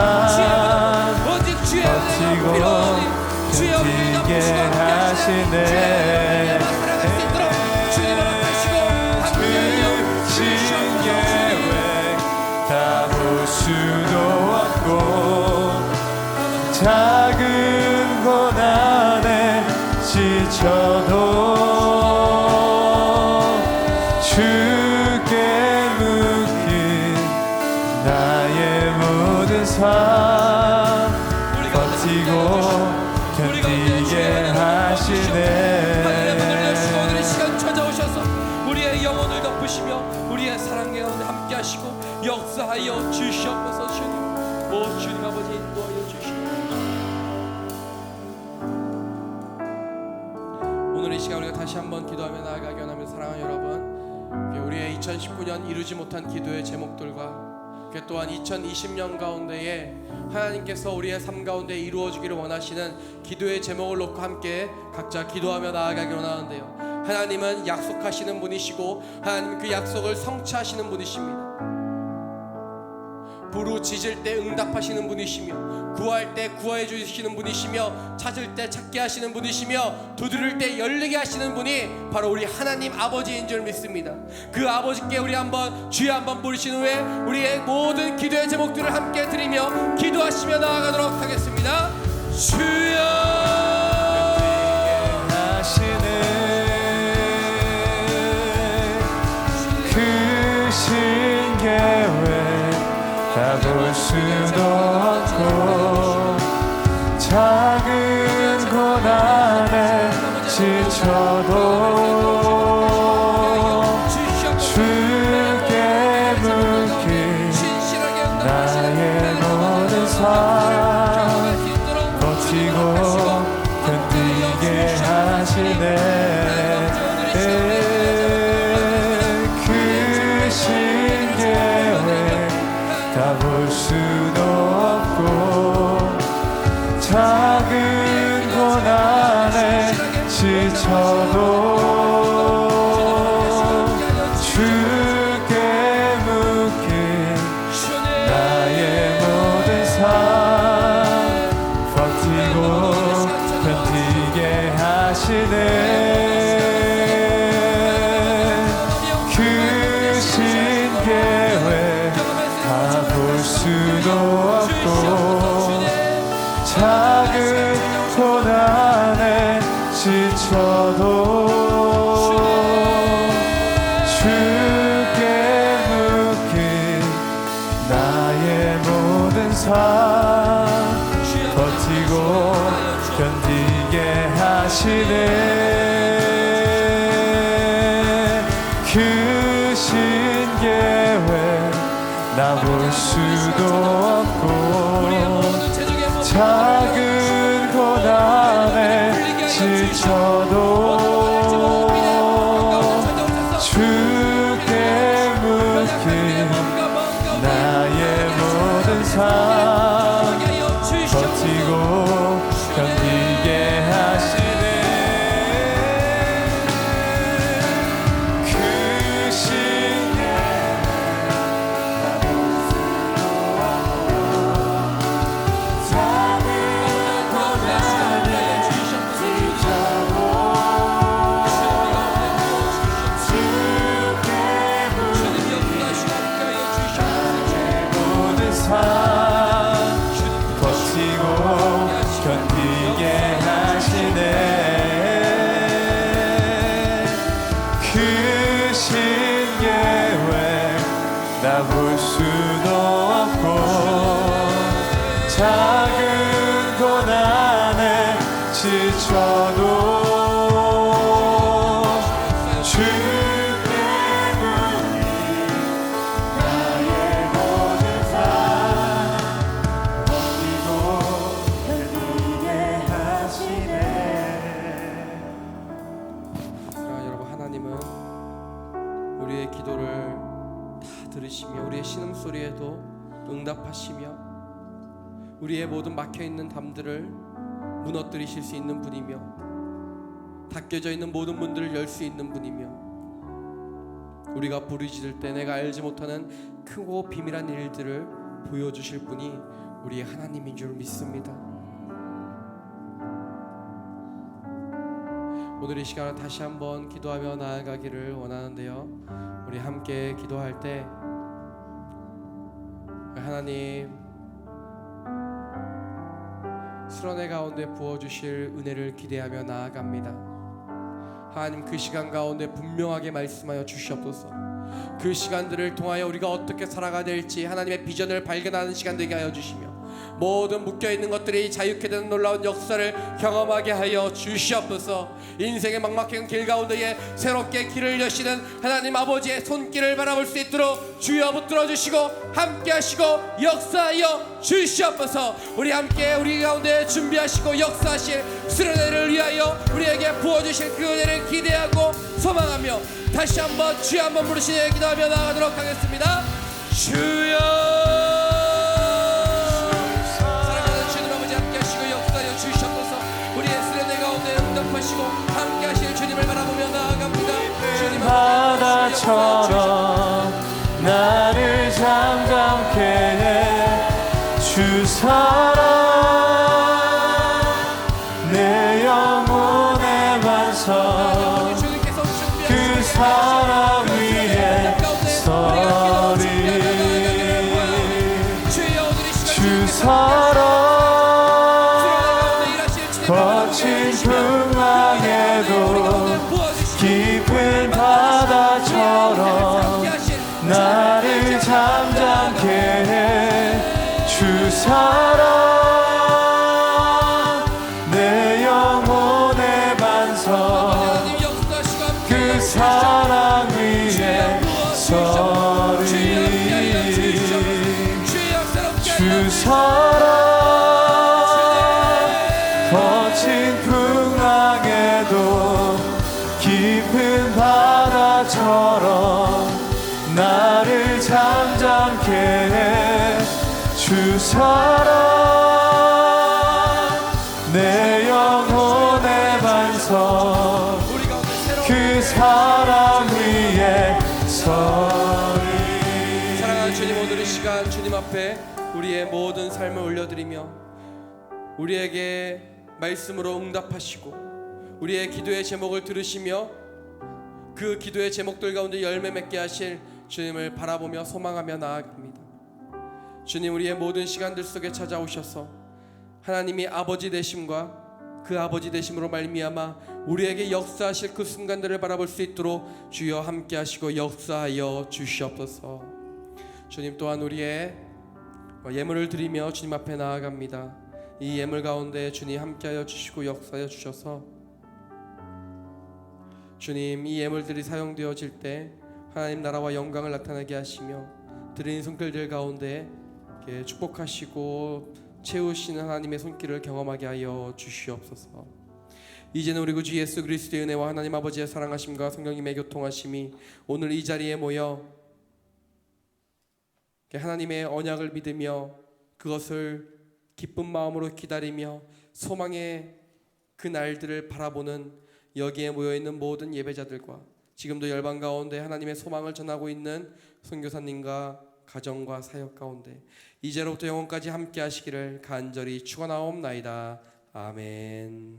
버티고 견디게 하시네. 다 볼 수도 없고 작은 고난에 지쳐도 주께 묶인 나의 모든 삶 버티고 견디게 하시네. 오늘 이 시간 찾아오셔서 우리의 영혼을 덮으시며 우리의 사랑의 가운데 함께 하시고 역사하여 주시옵소서. 주님, 오 주님 아버지 인도하여 주시옵소서. 오늘 이 시간 우리가 다시 한번 기도하며 나아가기 원하며 사랑하는 여러분, 우리의 2019년 이루지 못한 기도의 제목들과 또한 2020년 가운데에 하나님께서 우리의 삶 가운데 이루어주기를 원하시는 기도의 제목을 놓고 함께 각자 기도하며 나아가기 원하는데요, 하나님은 약속하시는 분이시고 하나님 그 약속을 성취하시는 분이십니다. 부르짖을 때 응답하시는 분이시며 구할 때 구하여 주시는 분이시며 찾을 때 찾게 하시는 분이시며 두드릴 때 열리게 하시는 분이 바로 우리 하나님 아버지인 줄 믿습니다. 그 아버지께 우리 한번 주여 한번 부르신 후에 우리의 모든 기도의 제목들을 함께 드리며 기도하시며 나아가도록 하겠습니다. 주여 크신 계획 다 볼 수도 없고 작은 고난에 지쳐도 주께 묶인 나의 모든 삶 버티고 견디게 하시네. 크신 계획 다 볼 수도 없고 작은 고난에 지쳐도 주께 묶인 나의 모든 삶 버티고 견디게 하시네. 크신 계획 다 볼 수도 없고 작은 고난에 지쳐도 주께 묶인 나의 모든 삶 버티고 견디게 하시네. 나 볼 수도 없고 작은 고난에 지쳐도 주께 묻긴 나의 모든 삶 버티고 견디게 하시네. 그 신에 작은 고난에 지쳐도 모든 삶 버티고 견디게 하시네. 그 신계획 나 볼 수도 없고 작은 고난에 지쳐도 주께 묻니 나의 모든 삶 버티고 견디게 하시네. 사랑하는 여러분, 하나님은 우리의 기도를 다 들으시며 우리의 신음소리에도 응답하시며 우리의 모든 막혀있는 담들을 무너뜨리실 수 있는 분이며 닫혀져 있는 모든 문들을 열 수 있는 분이며 우리가 부르짖을 때 내가 알지 못하는 크고 비밀한 일들을 보여주실 분이 우리 하나님인 줄 믿습니다. 오늘 이 시간을 다시 한번 기도하며 나아가기를 원하는데요, 우리 함께 기도할 때 하나님 수련회 가운데 부어주실 은혜를 기대하며 나아갑니다. 하나님, 그 시간 가운데 분명하게 말씀하여 주시옵소서. 그 시간들을 통하여 우리가 어떻게 살아가야 될지 하나님의 비전을 발견하는 시간 되게 하여 주시며 모든 묶여있는 것들이 자유케 되는 놀라운 역사를 경험하게 하여 주시옵소서. 인생의 막막한 길 가운데에 새롭게 길을 여시는 하나님 아버지의 손길을 바라볼 수 있도록 주여 붙들어 주시고 함께 하시고 역사하여 주시옵소서. 우리 함께 우리 가운데 준비하시고 역사하실 수련회를 위하여 우리에게 부어주실 그 은혜를 기대하고 소망하며 다시 한번 주여 한번 부르시니 기도하며 나아가도록 하겠습니다. 주여, 사랑하는 주님 아버지, 함께 하시고 역사하여 주시옵소서. 우리의 수련회 가운데 응답하시고 함께 하실 주님을 바라보며 나아갑니다. 주님 바다처럼 나를 잠잠케 해 주 사랑 내 영혼의 반석 그 사랑 위에 서리 주 사랑 거친 풍랑에도 깊은 바다처럼 나를 잠잠케 해 주 사랑 내 영혼의 반석 그 사랑 위에 서리 주 사랑 거친 풍랑에도 깊은 바다처럼 나를 잠잠케 해 주 사랑 내 영혼의 반석 그 사랑 위에 서리. 사랑하는 주님, 오늘 이 시간 주님 앞에 우리의 모든 삶을 올려드리며 우리에게 말씀으로 응답하시고 우리의 기도의 제목을 들으시며 그 기도의 제목들 가운데 열매 맺게 하실 주님을 바라보며 소망하며 나아갑니다. 주님, 우리의 모든 시간들 속에 찾아오셔서 하나님이 아버지 되심과 그 아버지 되심으로 말미암아 우리에게 역사하실 그 순간들을 바라볼 수 있도록 주여 함께 하시고 역사하여 주시옵소서. 주님, 또한 우리의 예물을 드리며 주님 앞에 나아갑니다. 이 예물 가운데 주님 함께하여 주시고 역사하여 주셔서 주님, 이 예물들이 사용되어질 때 하나님 나라와 영광을 나타나게 하시며 드린 손길들 가운데 이렇게 축복하시고 채우시는 하나님의 손길을 경험하게 하여 주시옵소서. 이제는 우리 구주 예수 그리스도의 은혜와 하나님 아버지의 사랑하심과 성령님의 교통하심이 오늘 이 자리에 모여 하나님의 언약을 믿으며 그것을 기쁜 마음으로 기다리며 소망의 그 날들을 바라보는 여기에 모여있는 모든 예배자들과 지금도 열방 가운데 하나님의 소망을 전하고 있는 선교사님과 가정과 사역 가운데 이제로부터 영원까지 함께 하시기를 간절히 축원하옵나이다. 아멘.